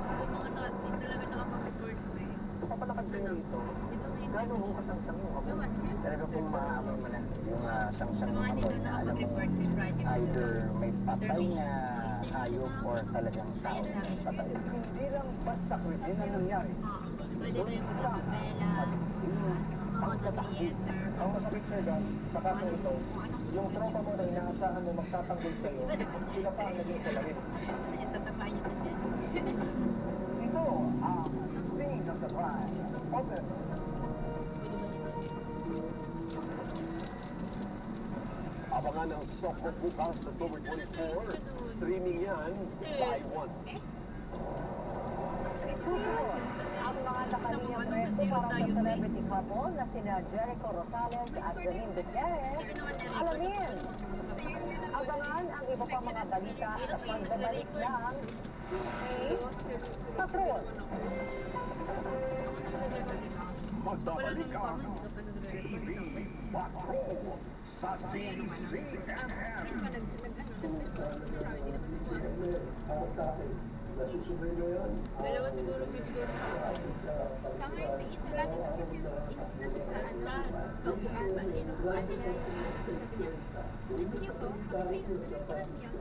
Kasi mga hindi talaga nakapag-report ko eh. Papalakad kayo rito. Di ba may Gano'n ho kasang-sang yung ako. naman, Talaga pong maaamon mo na yung sa sang-sang mga ako dito na alam mo nakapag-report may project. either may patay na hayop or talagang tao na patay. Hindi lang basta krimen ang nangyari. Pwede kayo mag-abela. ang katakbo. Ang masakit sir Dan, sa kaso ito, yung tropa mo na inaasahan mo magtatanggol sa'yo, sila pa ang naging salarin. Ito ang Scene of the Crime. Open. Abangan ang Soko bukas October 24. Streaming yan by 1. Ang mga nakalinyang preso para sa celebrity couple na sina Jericho Rosales at Janine Gutierrez. Alamin! Abangan ang iba pa mga balita sa pagbabalik ng Patrol. Magbabalik ang TV Patrol sa TVMM. Dalawa siguro video sa ngayon, isa lang ito kasi saan sa upuan, mas inupuan nila yung sabi niya, sige to, tapos ayun, inupuan niya.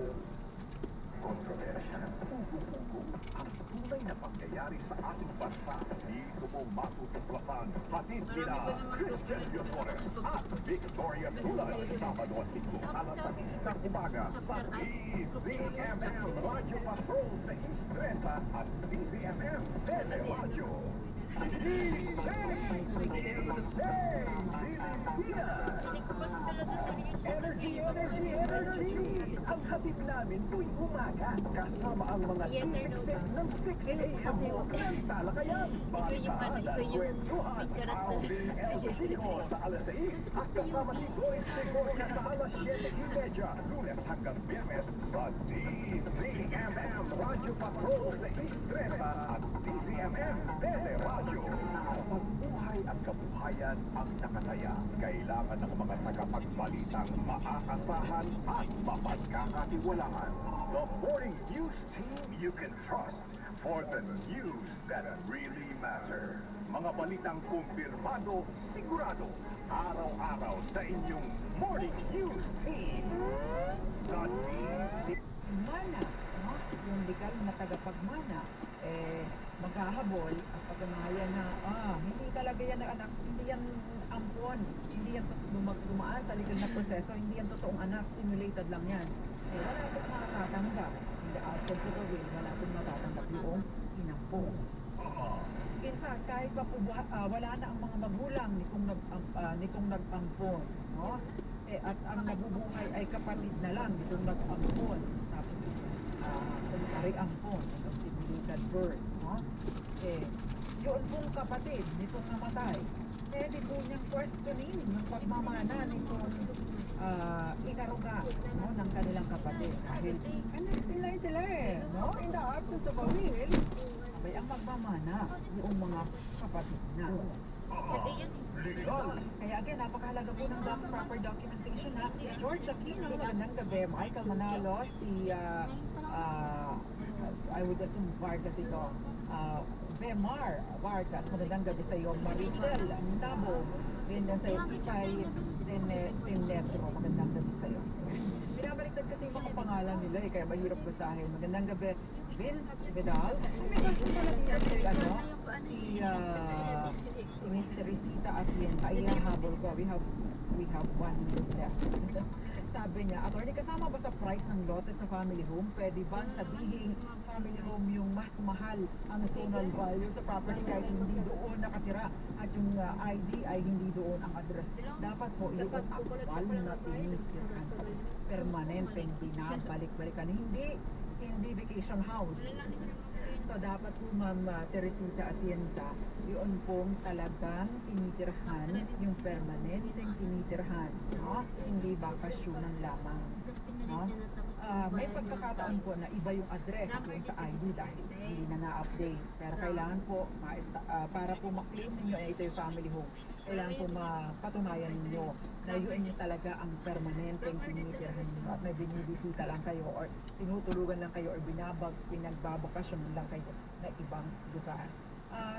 Kontrobersya ng ang tunay na pangyayari sa ating bansa. Dito mo matutuklasan hatid nila Christian Diosores at Victoria Tulan. Sabado at Linggo, alas 6 ng umaga sa TVMM Radio Patrol sa East 30 at TVMM Teleradyo. Piling ko kasi talaga seryoso. Energy! Ang hatid namin tuwing umaga kasama ang mga tipiksik ng 6 a.m. ng talakayan. Ikaw yung may characteristic. Sa alas 6 at kasama si Joyce Segovia sa alas 7:30 Lunes hanggang Biyernes sa TVMM Radio Patrol sa East 30 at TVMM Teleradyo. Pagbuhay at kabuhayan ang nakataya. Kailangan ng mga tagapagbalitang maaasahan at mapagkakatiwalaan. The morning news team you can trust for the news that really matter. Mga balitang kumpirmado, sigurado, araw-araw sa inyong morning news team. The Mana, no? Yung legal na tagapagmana, maghahabol at pagkamayan na, hindi talaga yan anak, hindi yan ampon, hindi yan dumaan sa legal na proseso, hindi yan totoong anak, simulated lang yan. Wala akong makakatanggap, hindi out of the way, wala akong matatanggap yung inampon. In fact, kahit pa po, wala na ang mga magulang nitong nag-ampon, no? At ang nabubuhay ay kapatid na lang nitong nag-ampon. Tapos, ay ampon, simulated birth, no? Yun pong kapatid nitong namatay, pwede po niyang questioning ng pagmamana nitong ikaruga, no, ng kanilang kapatid. Dahil, sila no? In the absence of a will, may ang magmamana yung mga kapatid na. Kaya again, napakahalaga po ng proper documentation na George Aquino, magandang gabi, Michael Manalo, I would assume Vargas ito, Bemar Vargas, magandang gabi sa iyo, Maricel Tabo, din sa iyo, Tipay Tinetro, magandang gabi sa iyo. Binabaliktad kasi yung mga pangalan nila kaya mahirap basahin. Magandang gabi, Vince Vidal, si Miss Teresita at yun, ay habol ko, we have 1 minute left. Sabi niya, attorney, kasama ba sa price ng lote sa family home? Pwede ba sabihin family home yung mas mahal ang zonal value sa property kahit hindi doon nakatira at yung ID ay hindi doon ang address? Dapat po yung actual na tinitirahan. Permanente, hindi na balik-balikan. Hindi vacation house. So dapat po Ma'am Teresita Atienza, yun pong talagang tinitirhan, yung permanenteng tinitirhan, no? Hindi bakasyonan lamang, no? May pagkakataon po na iba yung address yung sa ID dahil hindi na na-update, pero kailangan po para po ma-claim ninyo ito yung family home, kailangan po mapatunayan ninyo na yun yung talaga ang permanenteng tinitirhan ninyo at may binibisita lang kayo or tinutulugan lang kayo or pinagbabakasyon lang kayo na ibang lugar.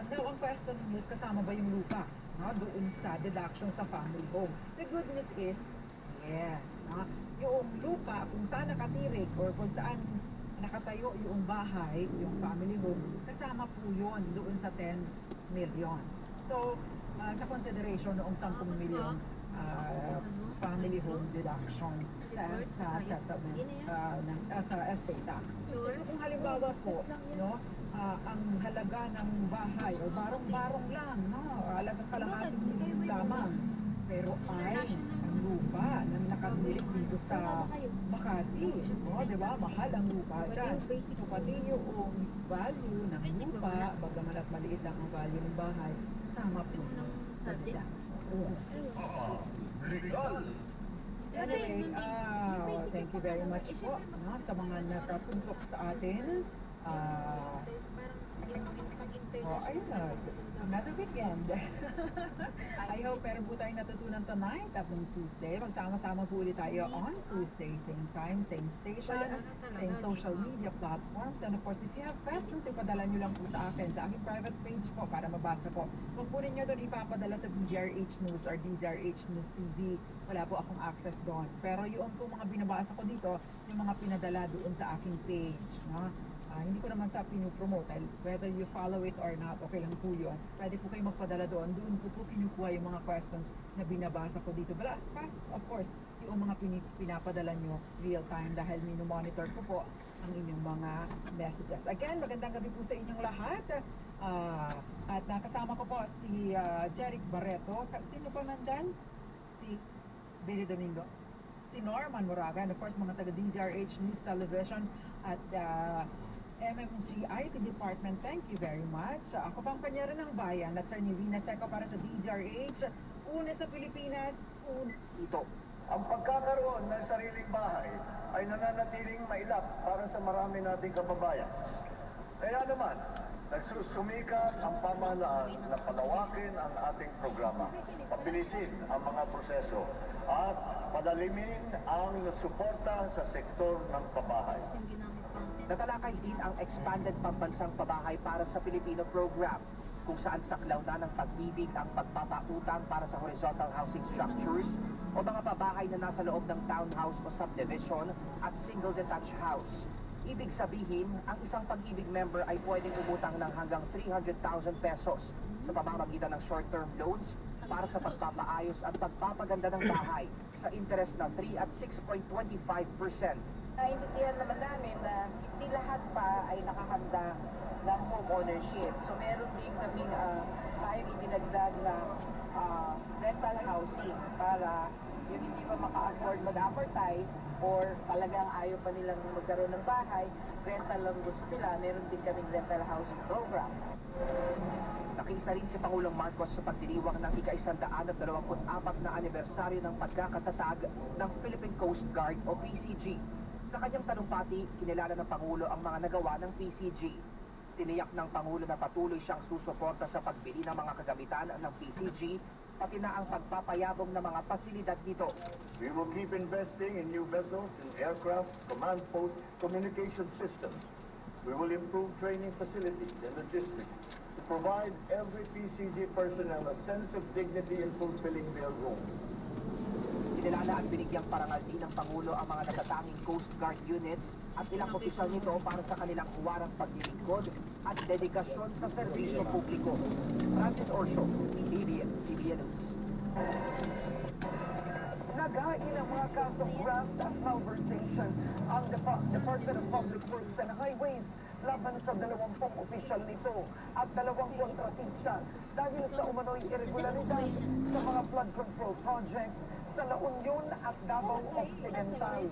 Now, ang question ninyo is kasama ba yung lupa, no? Doon sa deduction sa family home? The good news is, yes, no? Yung lupa, kung saan nakatirik or kung saan nakatayo yung bahay, yung family home, kasama po yun doon sa 10 million. So, sa consideration noong 10 milyon family home deduction sa settlement sa estate tax. Pero kung halimbawa po, no, ang halaga ng bahay o barong-barong lang, no, halagang kalahating lamang, pero ay ang lupa na nakabili dito sa Makati, no, di ba? Mahal ang lupa dyan. So pati yung value ng lupa, bagaman at maliit lang ang value ng bahay, sama po sa dyan. Legal! Anyway, thank you very much po sa mga nakapuntok sa atin. Ayun na, another weekend. I hope meron po tayong natutunan tonight at ng Tuesday. Magsama-sama po ulit tayo on Tuesday, same time, same station, same social media platforms. And of course, if you have questions, ipadala nyo lang po sa akin, sa aking private page po para mabasa po. Huwag po ninyo doon ipapadala sa DZRH News or DZRH News TV. Wala po akong access doon. Pero yung po mga binabasa ko dito, yung mga pinadala doon sa aking page. No? Hindi ko naman sa pinupromote. Whether you follow it or not, okay lang po yun. Pwede po kayo magpadala doon. Doon po kinukuha yung mga questions na binabasa ko dito. But of course, yung mga pinapadala nyo real time dahil minomonitor ko po ang inyong mga messages. Again, magandang gabi po sa inyong lahat. At nakasama ko po si Jeric Barreto. Sino pa nandyan? Si Billy Domingo. Si Norman Moraga. And of course, mga taga DZRH News Television at MMG IT Department, thank you very much. Ako pang kanyari ng bayan at Sir Nivina Seco para sa DZRH. Una sa Pilipinas, Ito. Ang pagkakaroon ng sariling bahay ay nananatiling mailap para sa marami nating kababayan. Kaya naman, nagsusumikap ang pamahalaan na palawakin ang ating programa, pabilisin ang mga proseso, at padalimin ang suporta sa sektor ng pabahay. Natalakay din ang expanded pambansang pabahay para sa Pilipino program, kung saan saklaw na ng pag-ibig ang pagpapautang para sa horizontal housing structures o mga pabahay na nasa loob ng townhouse o subdivision at single detached house. Ibig sabihin, ang isang pag-ibig member ay pwedeng umutang ng hanggang 300,000 pesos sa pamamagitan ng short-term loans para sa pagpapaayos at pagpapaganda ng bahay sa interest na 3 at 6.25%. Naintindihan naman namin na hindi lahat pa ay nakahanda ng home ownership. So meron din kaming tayong idinagdag na rental housing para yung hindi pa maka-afford mag-amortize or talagang ayaw pa nilang magkaroon ng bahay, rental lang gusto nila, meron din kaming rental housing program. Nakiisa rin si Pangulong Marcos sa pagdiriwang ng ika-124 na anibersaryo ng pagkakatatag ng Philippine Coast Guard o PCG. Sa kanyang talumpati, kinilala ng Pangulo ang mga nagawa ng PCG. Tiniyak ng Pangulo na patuloy siyang susuporta sa pagbili ng mga kagamitan ng PCG, pati na ang pagpapayabong ng mga pasilidad nito. We will keep investing in new vessels, in aircraft, command post, communication systems. We will improve training facilities and logistics to provide every PCG personnel a sense of dignity in fulfilling their roles. Kinilala at binigyang parangal din ng Pangulo ang mga natatanging Coast Guard units at ilang opisyal nito para sa kanilang huwarang paglilingkod at dedikasyon sa serbisyo publiko. Francis Orso, CBN News. Nagain ang mga kasong graft at malversation ang Department of Public Works and Highways laban sa 20 opisyal nito at 2 kontratista dahil sa umano'y irregularidad sa mga flood control projects sa La Union at Davao Occidental.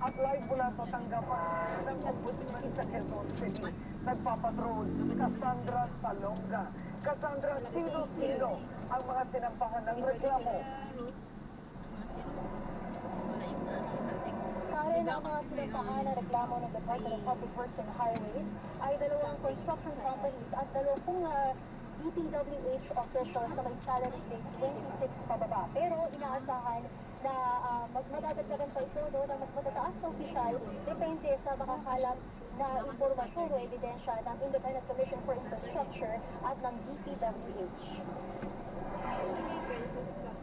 At live mula sa tanggapan ng Ombudsman sa Quezon City, nagpapatrol Cassandra Salonga. Cassandra, sino-sino ang mga sinampahan ng reklamo? Kaya ng mga sinampahan na reklamo ng Department of Public Works and Highways ay 2 construction companies at 2 DPWH officials na may salary grade 26 pababa. Pero inaasahan na mas madadagdagan pa ito ng mas matataas na opisyal depende sa makakalap na impormasyon o ebidensya ng Independent Commission for Infrastructure at ng DPWH.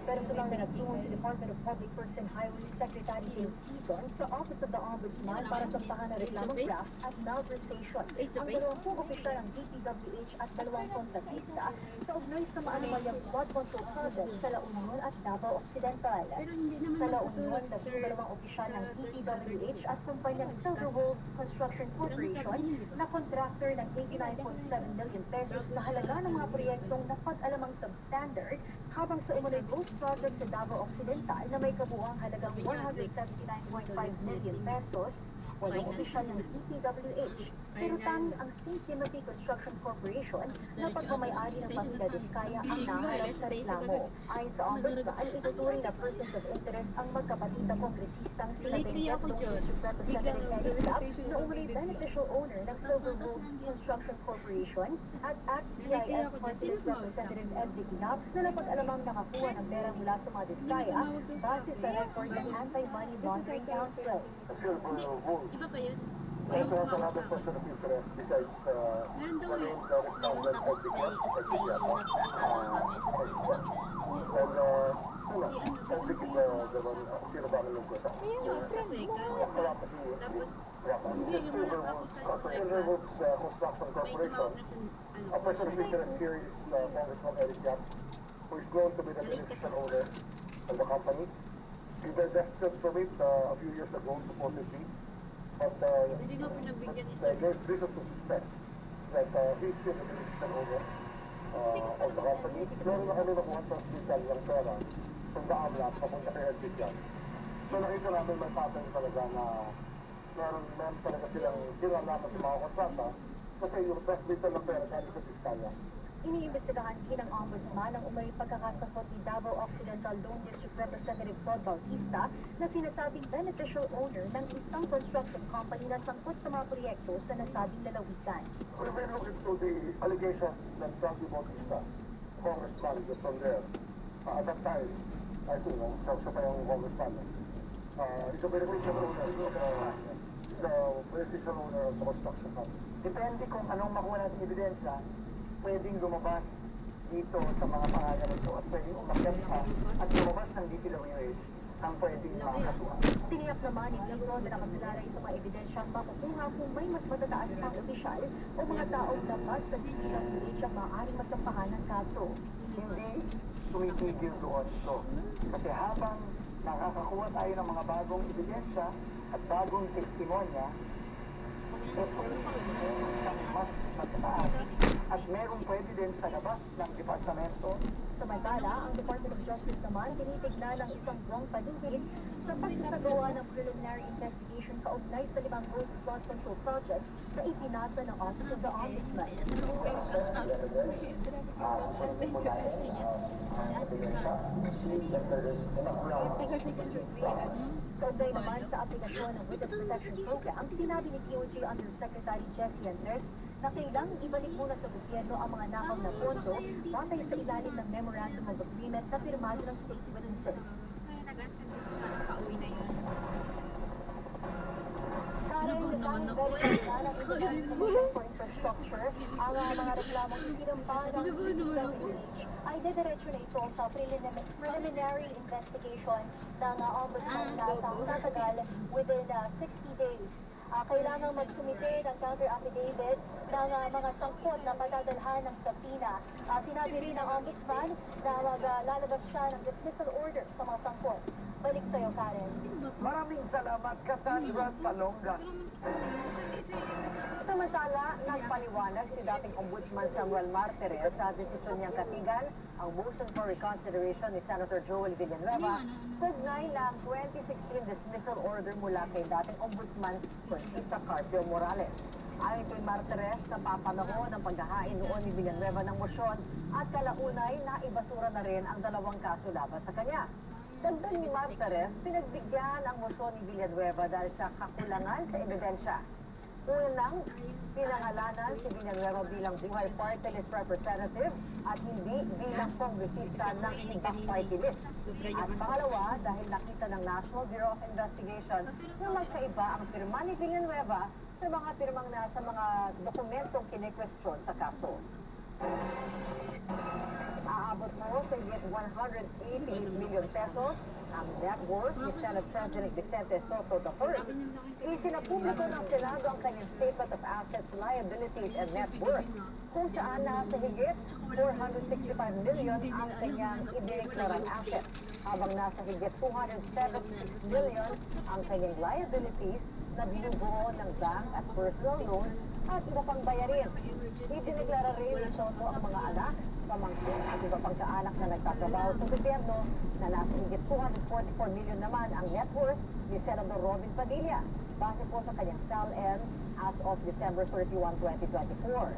personal na nagtungo si Department of Public Works and Highways Secretary James Eaton sa Office of the Ombudsman para sampahan ng reklamong graft at malversation. Ang 20 opisyal ng DPWH at 2 kontratista sa ugnay sa maanumalyang flood control project sa La Union at Davao Occidental. Sa La Union, 12 opisyal ng DPWH at kumpanyang Silver Wolf Construction Corporation na contractor ng 89.7 million pesos sa halaga ng mga proyektong napag-alamang substandard, habang sa umunoy ghost project sa Davao Occidental na may kabuuang halagang 179.5 million pesos, 8 opisyal ng DPWH, pero tanging ang St. Timothy Construction Corporation na pagmamayari ng Pasila Vizcaya ang naharap sa reklamo. Ayon sa Ombudsman, ituturing na persons of interest ang magkapatid na kongresistang sina Benguet District Representative Eddie Clap na umunoy beneficial owner ng Silver Wolf Construction Corporation at ACT-CIS Party List Representative Ed Dignap na napag-alamang nakakuha ng pera mula sa mga Vizcaya base sa record ng Anti-Money Laundering Council. Iba pa yun? Also has another person of interest besides Meron daw the eh. name that Meron was tapos may nagtaas kami, tapos yun and Si the one sino ba ang lungkot? Ayun nga, friend mo. Tapos, The Silver Wolf Construction may Corporation. tumawag na sa, A person of interest here is Congressman Eric Yap, who is going to be the beneficial owner of the company. He divested from it a few years ago, supposedly. But hindi nga pinagbigyan ni there's reason to suspect that he's still the beneficial owner of the company. Meron na kami nakuha sa hospital ng pera from the AMLAC papunta kay Eric Yap. So nakita namin may pattern talaga na meron talaga silang ginalaman sa mga kontrata kasi yung transmission ng pera galing sa Vizcaya. Iniimbestigahan din ng Ombudsman ang umano'y pagkakasangkot ni Davao Occidental Lone District Representative Todd Bautista na sinasabing beneficial owner ng isang construction company na sangkot sa mga proyekto sa nasabing lalawigan. We will look into the allegations that Todd Bautista, congressman, was from there. At that time, I think, siya pa yung congressman. He's a beneficial owner. He's a beneficial owner of the construction company. Depende kung anong makuha natin ebidensya, pwedeng lumabas dito sa mga pangalan nito at pwedeng umakyat pa at lumabas ng DPWH ang pwedeng makakasuhan. Tiniyak naman ni Dito na nakasalalay sa mga ebidensyang makukuha kung may mas matataas pang opisyal o mga taong labas sa DPWH ang maaaring masampahan ng kaso. Hindi tumitigil doon ito. Kasi habang nakakakuha tayo ng mga bagong ebidensya at bagong testimonya, mas matataas at merong pwede din sa labas ng departamento. Samantala, ang Department of Justice naman tinitignan ng isang buwang paligid sa pagsasagawa ng preliminary investigation kaugnay sa 5 ghost flood control projects na ipinasa ng Office of the Ombudsman. Kaugnay naman sa aplikasyon ng Witness Protection Program, sinabi ni DOJ Undersecretary Jessie Andres na kailangang ibalik muna sa gobyerno ang mga nakaw na pondo batay sa ilalim ng Memorandum of Agreement na pirmado ng state witnesses. Kaya nag-asal kasi na nakauwi na yun. Karen, Ano naman dahil ako dahil na ng International for Infrastructure, ang mga reklamong sinampa ng DPWH ay dediretso na ito sa preliminary investigation ng Ombudsman na tatagal within 60 days. Kailangang magsumite ng counter affidavit ng mga sangkot na patadalhan ng subpoena. Sinabi rin ng Ombudsman na maglalabas siya ng dismissal order sa mga sangkot. Balik sa'yo, Karen. Maraming salamat, Cassandra Salonga. Samantala, nagpaliwanag si dating Ombudsman Samuel Martires sa desisyon niyang katigan ang motion for reconsideration ni Senator Joel Villanueva kaugnay ng 2016 dismissal order mula kay dating Ombudsman Conchita Carpio Morales. Ayon kay Martires, napapanahon ang paghahain noon ni Villanueva ng mosyon at kalaunay na ibasura na rin ang 2 kaso laban sa kanya. Dagdag ni Martires, pinagbigyan ang mosyon ni Villanueva dahil sa kakulangan sa ebidensya. Unang, pinangalanan si Villanueva bilang buhay party list representative at hindi bilang kongresista ng ibang party list. At pangalawa, dahil nakita ng National Bureau of Investigation na magkaiba ang pirma ni Villanueva sa mga pirmang nasa mga dokumentong kine-question sa kaso. Aabot po sa higit 188 million pesos ang net worth ni Senate President Vicente Soto III. Isinapubliko ng Senado ang kanyang Statement of Assets, Liabilities, and Net Worth, kung saan nasa higit 465 million ang kanyang idineklarang assets, habang nasa higit 276 million ang kanyang liabilities na binubuo ng bank at personal loan at iba pang bayarin. Idineklara rin ni Soto ang mga anak, pamangkin at iba pang kaanak na nagtatrabaho sa gobyerno na nasa higit 244 million naman ang net worth ni Senador Robin Padilla base po sa kanyang SALN as of December 31, 2024.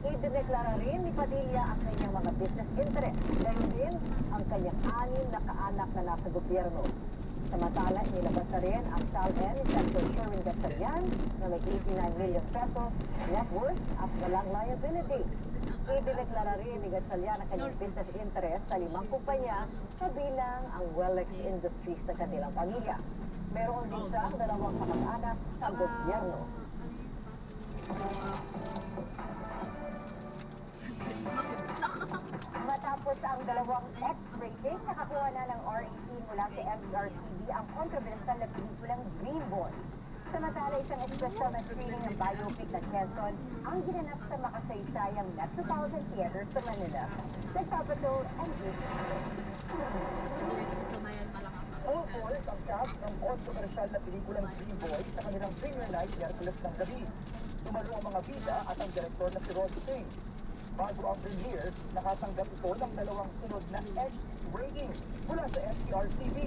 Idineklara rin ni Padilla ang kanyang mga business interests, gayon din ang kanyang 6 na kaanak na nasa gobyerno. Samantala, inilabas na rin ang SALN ni Senator Sherwin Gatchalian na may 89 million pesos net worth at walang liability. Idineklara rin ni Gatchalian ang kanyang business interest sa 5 kumpanya kabilang ang Wellex Industries sa kanilang pamilya. Meron din siyang 2 kamag-anak sa gobyerno. Matapos ang 2 X-rated, nakakuha na ng RAC mula sa MTRCB ang kontrobersyal na pelikulang Green Boy. Samantala, isang espesyal na screening ng biopic ng Quezon ang ginanap sa makasaysayang Metropolitan Theater sa Manila. Nagpapatol ang All boys ang cast ng kontrobersyal na pelikulang Green Boy sa kanilang premiere night Miyerkules ng gabi. Tumalo ang mga bida at ang direktor na si Rod Singh. Bago ang premiere, nakatanggap ito ng 2 sunod na X-rating mula sa MTRCB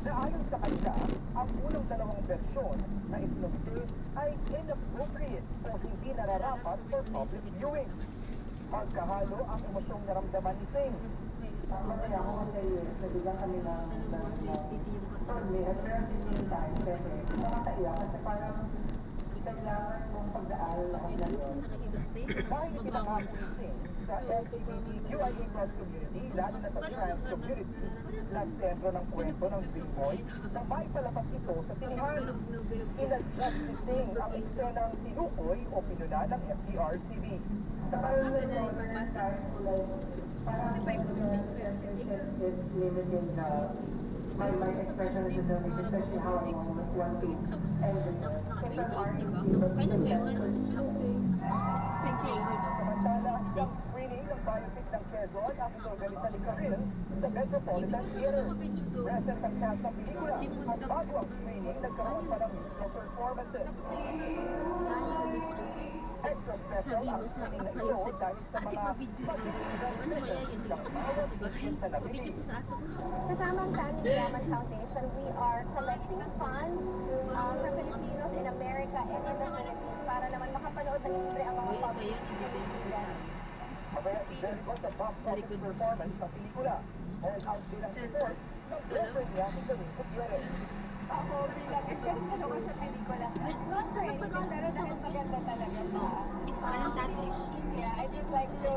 na ayon sa kanila, ang unang 2 bersyon na isinumite ay inappropriate o hindi nararapat for public viewing. Magkahalo ang emosyong naramdaman ni Singh. Kaya ako kasi nabigyan kami ng sorry at the same time kasi nakakaiyak kasi parang kailangan mong pagdaan lahat na yun. Dahil ipinangako ni Singh sa LGBTQIA+ community, lalo na sa trans community, nagtentro ng kwento ng Green Boy na may palabas ito sa sinihan. Inadjust ni Singh ang eksenang tinukoy o pinuna ng MTRCB. Sa parang parang my expression is determined, especially how I want to end it. Samantala, ang screening ng biopic ng Quezon ang inorganisa ni Karil sa Metropolitan Theater. Present ang cast ng pelikula at bago ang screening, nagkaroon pa ng musical performances. Extra special ang screening na ito dahil sa mga mag-ibigay ng bawat business na nabili. Kasama ang San Diamond Foundation, we are collecting funds for Filipinos in America and in the Philippines para naman makapanood ng libre ang mga public. Mabaya si Jericho sa box office performance ng pelikula. All out bilang support ng girlfriend niya si Camille Gutierrez. Ako bilang excited ko sa pelikula. Not for anything, pero dahil maganda talaga siya. Yeah, I just like to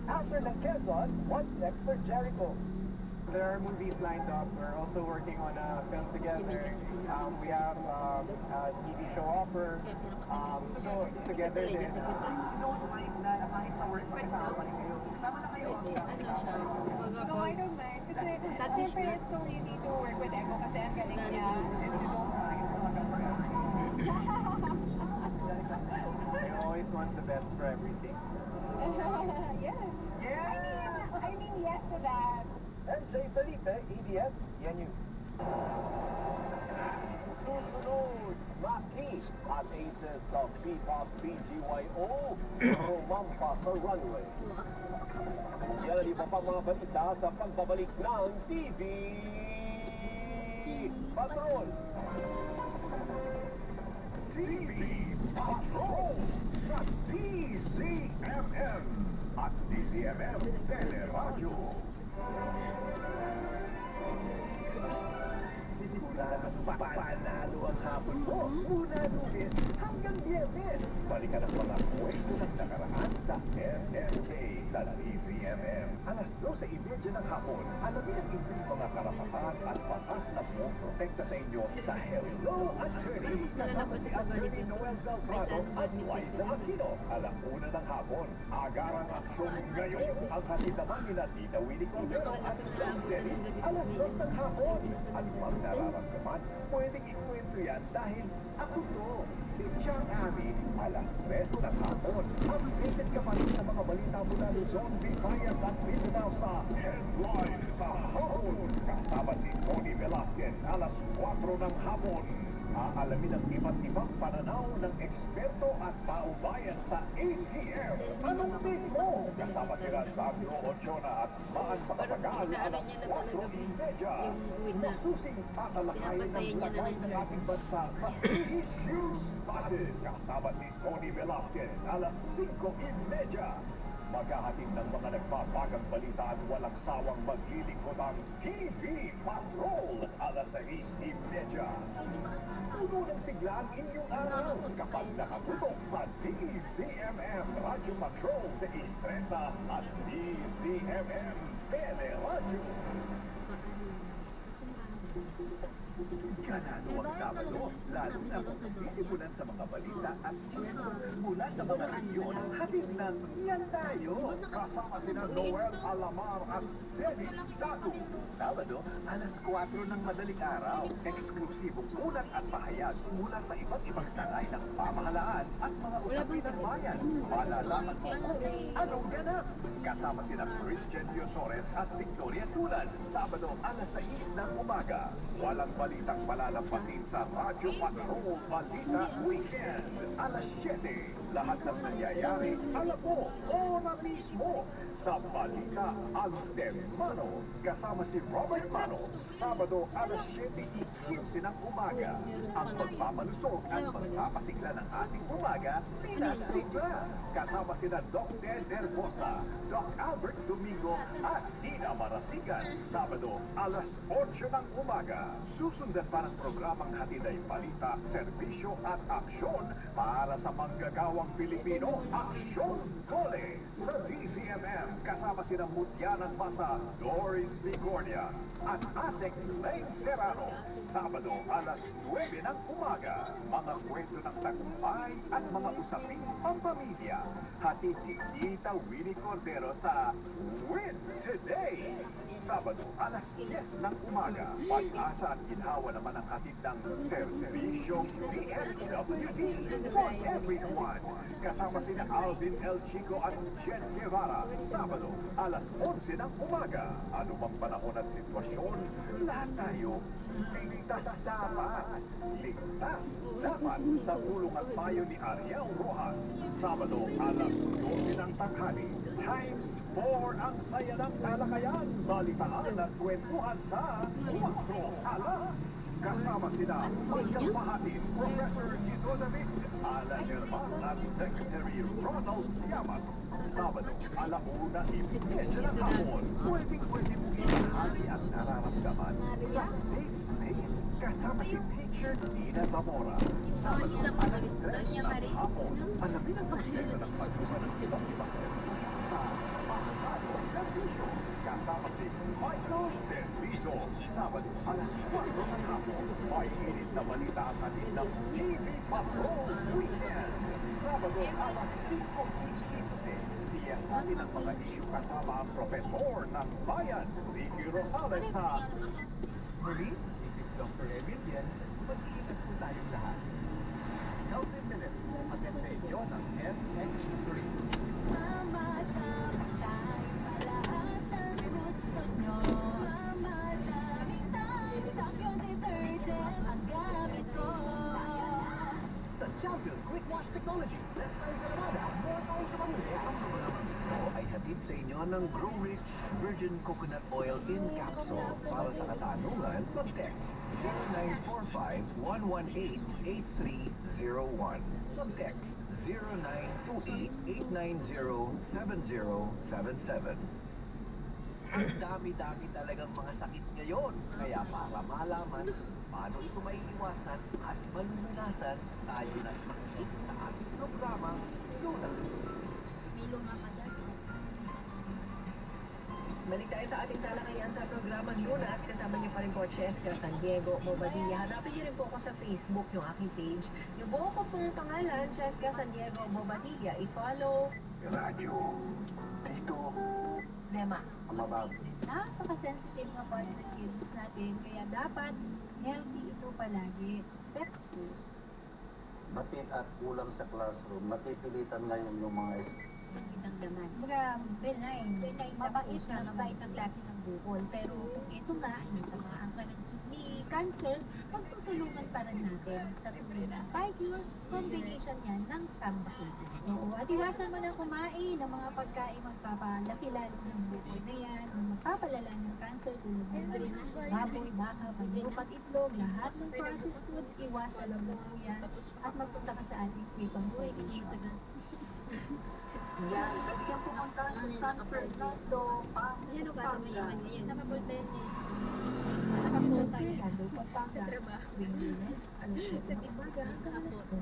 After ng Quezon, what's next for Jericho? There are movies lined up. We're also working on a film together. We have a TV show offer. So together then. Don't mind na kahit sa work makasama rin kayo. Sama na kayo. No, I don't mind. Kasi siyempre it's so easy to work with Ego kasi ang galing niya. I always want the best for everything. Yes. Yeah! I mean yes to that. MJ Felipe, ABS, Yan News. Susunod, Maki at aces of P-Pop BGYO, rumampa sa runway. Yan ang iba pang mga balita sa pagbabalik ng TV Patrol. TV Patrol sa DZMM at DZMM Teleradyo. Panalo ang hapon mo. Una lunes hanggang Biyernes. Balikan ang mga kwento ng nakaraan sa MMK sa DZMM. Alas 12:30 ng hapon, alamin ang inyong mga karapatan at batas na pumoprotekta sa inyo sa Hello Attorney. Kasama si Attorney Noel Beltrado at Liza Aquino. Alas 1 ng hapon, agarang aksyon ngayon ang hatid naman nila Tita Winnie Cordero at John Denny. Alas 2 ng hapon, at pag nararamdaman, pwedeng ikwento yan dahil ako to, si John Abby. Alas 3 ng hapon, updated ka pa rin sa mga balita mula Luzon, Visayas at Mindanao sa Headlines sa hapon. Kasama si Tony Velasquez, alas 4 ng hapon. Aalamin ang iba't ibang pananaw ng eksperto at taubayan sa ATM. Anong take mo? Kasama sila Sandro Ochona at Maan Pakapagal alas 4:30. Masusing tatalakayin ng lagay ng ating bansa sa Issues Spotted. Kasama si Tony Velasquez alas 5:30. Maghahatid ng mga nagpapagang balita at walang sawang maglilingkod ang TV Patrol alas 6:30. Tulo ng sigla ang inyong araw kapag nakaputok sa DZMM Radio Patrol sa 6:30 at DZMM Teleradio. Ganado ang Sabado, lalo na kung sisipunan sa mga balita at kwento mula sa mga regiyon, hatid ng Yan Tayo, kasama sina Noel Alamar at Denny Datu. Sabado, alas 4 ng madaling araw, eksklusibong ulat at pahayag mula sa iba't ibang sangay ng pamahalaan at mga usapin ng bayan. Malalaman mo kung anong ganap. Kasama sina Christian Diosores at Victoria Tulan. Sabado, alas 6 ng umaga. Walang balitang malalampatin sa Radio Patrol Balita Weekend. Alas 7, lahat ng nangyayari, alam mo, na mismo. Sa Balita Antemano, kasama si Robert Mano. Sabado, alas 7:15 ng umaga. Ang pagmamalusog at magpapasigla ng ating umaga, pinasigla. Kasama sina Doc Ted Herbosa, Doc Albert Domingo at Dina Marasigan. Sabado, alas 8 ng umaga. Susundan pa ng programang hatid ay balita, serbisyo at aksyon para sa manggagawang Pilipino. Aksyon Kole sa DZMM. Kasama sina Mutya ng Basa, Doris Vigornia at Atek Lane Serrano. Sabado, alas 9 ng umaga. Mga kwento ng tagumpay at mga usaping pampamilya. Hatid si Tita Winnie Cordero sa Win Today. Sabado, alas 10 ng umaga. Pag-asa at ginhawa naman ang hatid ng Servisyong DSWD for everyone. Kasama sina Alvin El Chico at Jen Guevara. Sabado, alas 11 ng umaga. Ano bang panahon at sitwasyon? Lahat tayo ligtas dapat. Ligtas dapat sa tulong at payo ni Ariel Rojas. Sabado, alas 12 ng tanghali. Times 4 ang saya ng talakayan. Balitaan at kwentuhan sa 4 alas. Kasama sina Michael Mahatin, Professor Gito David, Alan German at Secretary Ronald Siamat. Sabado, alauna-30 ng hapon. Pwedeng-pwede mo ihahari ang nararamdaman sa Safe Space. Kasama si Teacher Nina Zamora. Sabado, alas 3 ng hapon. Alamin ang pagkita ng pagkuhan ng ibang-ibang sa Pasado Servicio. Kasama si Michael Servicio. Sabado, alas 4 ng hapon. May init na balita ang hatid ng TV Patrol Weekend. Sabado, alas 5:15. Siyasatin ang mga isyu kasama ang profesor ng bayan, Ricky Rosales sa... Muli, this is Dr. Emilian. Mag-iingat po tayong lahat. Healthy Minutes, hatid sa inyo ng FX3. Mama, sama tayo palaasan, gusto nyo. Mama, daming champion detergent ang gamit ko. Sa Champion Quick Wash Technology, less time sa lamada, more time sa pamili. Ang programa ito ay hatid sa inyo ng Grow Rich Virgin Coconut Oil in Capsule. Para sa katanungan, mag-text 0945-118-8301. Subtext 0928-890-7077. Ang dami-dami talagang mga sakit ngayon. Kaya para malaman paano ito maiiwasan at malulunasan, tayo na makinig sa ating programa, Luna. May luma ka dyan. Balik tayo sa ating talakayan sa programang Lunas. Kasama niyo pa rin po Cheska San Diego Bobadilla. Hanapin niyo rin po ako sa Facebook, yung aking page. Yung buo ko pong pangalan, Cheska San Diego Bobadilla. I-follow. Radyo. Dito. Lema. Mabab. Napaka-sensitive nga po ng kids natin, kaya dapat healthy ito palagi. Pero, Matit at kulang sa classroom. Matipilitan ngayon yung mga ang laman. Mga benign, mabait na mabait ang klase ng bukol. Pero kung ito nga, natamaan ka ng kidney cancer, pagtutulungan pa rin natin sa tuloy na 5 years combination yan ng tambakol. Oo, at iwasan mo na kumain ng mga pagkain magpapalaki lalo ng bukol na yan, magpapalala ng cancer tulad ng baboy, baka, manok at itlog, lahat ng processed food, iwasan mo po yan at magpunta ka sa ating free consultation. Yan. Pwede kang pumunta sa San Fernando, Yan o ka, may iwan ngayon. Nakapulten eh. San Nakapota eh. Fernando, Sa Pampanga. trabaho. Wingilan. Sa Bisbaga, nakapota.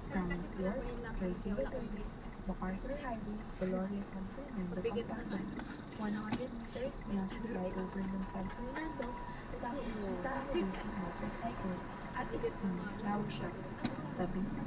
Pero kasi pinakulin lang kaya wala akong business. MacArthur Highway, Gloria, San Fernando, Bigat Pampanga. naman. 100 meters last flyover ng San Fernando. Tapos punta ako dito ng motorcycle. At Bigat naman. flower shop. Sabi niya,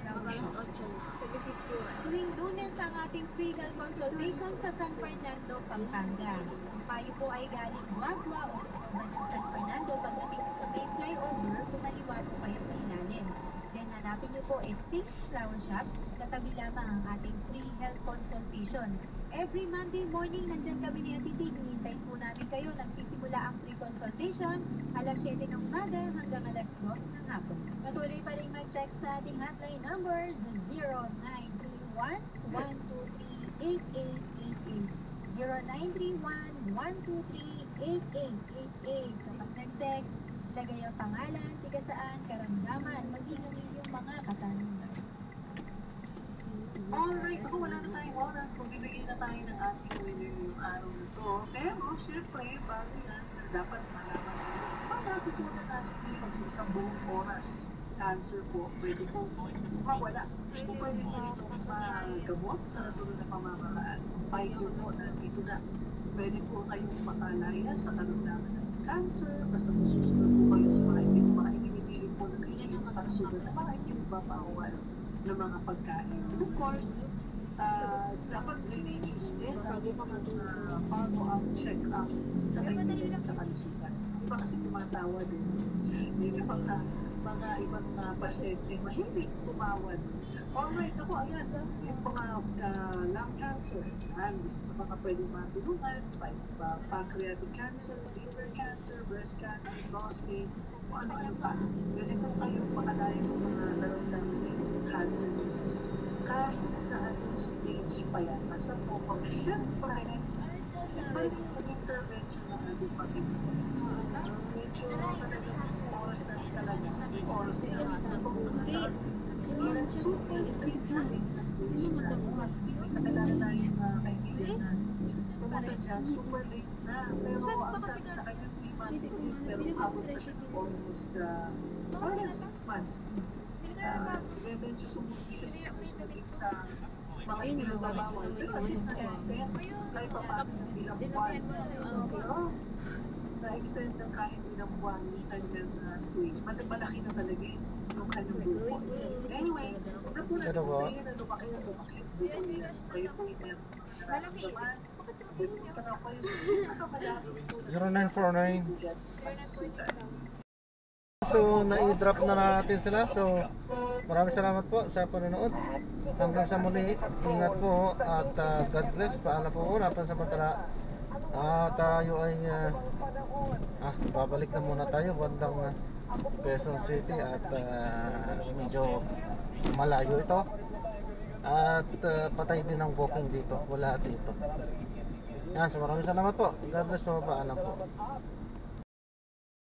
flower Magalas shop. 8 na. 7:51. Tuwing Lunes ang ating free health consultation sa San Fernando, Pampanga. Kung kayo po ay galing Guagua o Cuba ng San Fernando, pagdating sa may flyover, kumaliwa po kayo sa ilalim. Then hanapin niyo po is 6 Flower Shop, katabi lamang ang ating free health consultation. Every Monday morning, nandyan kami ni Ate Tig. Hintayin po namin kayo. Nagsisimula ang free consultation alas 7 ng umaga hanggang alas 2 ng hapon. Patuloy pa rin mag-text sa ating hotline numbers 0931-123-8888 0931-123-8888. Kapag nag-text, lagay ang pangalan, tiga saan, karamdaman, maging ang inyong mga katanungan. Alright, ako wala na tayong oras kung bibigyan na tayo ng ating winner yung araw na to. Pero, syempre, bago yan, dapat malaman natin. Pag natutunan natin yung isang buong oras, cancer po, pwede po mawala. Kung pwede po ito magamot sa natulog na pamamaraan. Pfizer po, nandito na. Pwede po kayong makalaya sa karamdaman ng cancer, basta po susunod po kayo sa mga inibigay po ng kailangan para sunod na mga inyong ng mga pagkain. And of course, dapat religious din. Lagi pa follow-up, check-up sa kaibigan sa kalusugan. Iba kasi tumatawa din. May mga ibang pasyente mahilig tumawad. Alright, ako, ayan, yung mga lung cancer, gusto mga pwede matulungan, pancreatic cancer, liver cancer, breast cancer, prostate, kung ano-ano pa. Pwede po kayong makalaya ng mga naramdaman ng cancer. Kahit sa anong stage pa yan, basta po pag syempre, ibalik sa intervention ng ating Panginoon. Medyo talagang oras na talaga, yung oras na talaga. Yun siya sa pala. Hindi mo matanggal. Nakilala na yung kaibigan na pumunta dyan, super late na. Pero ang sabi sa kanya, 3 months late, pero abot na siya ng almost 6 months. Medyo sumusunod sa mga pinagbabawan. Pero kasi kahit pa paano ng ilang buwan, na-extend ng kahit ilang buwan yung kanyang swing. Malaki na talaga yung kanyang buko. Anyway, huwag na po natin sabihin na lumaki na lumaki. Kayo po yung meron mga nararamdaman. Punta na kayo. Nakamalapit po. 0949. So, na-i-drop na natin sila. So, maraming salamat po sa panonood. Hanggang sa muli, ingat po at God bless. Paalam po muna pansamantala. Tayo ay babalik na muna tayo bandang Quezon City at medyo malayo ito. At patay din ang booking dito. Wala dito. Yan, so maraming salamat po. God bless po. Paalam po.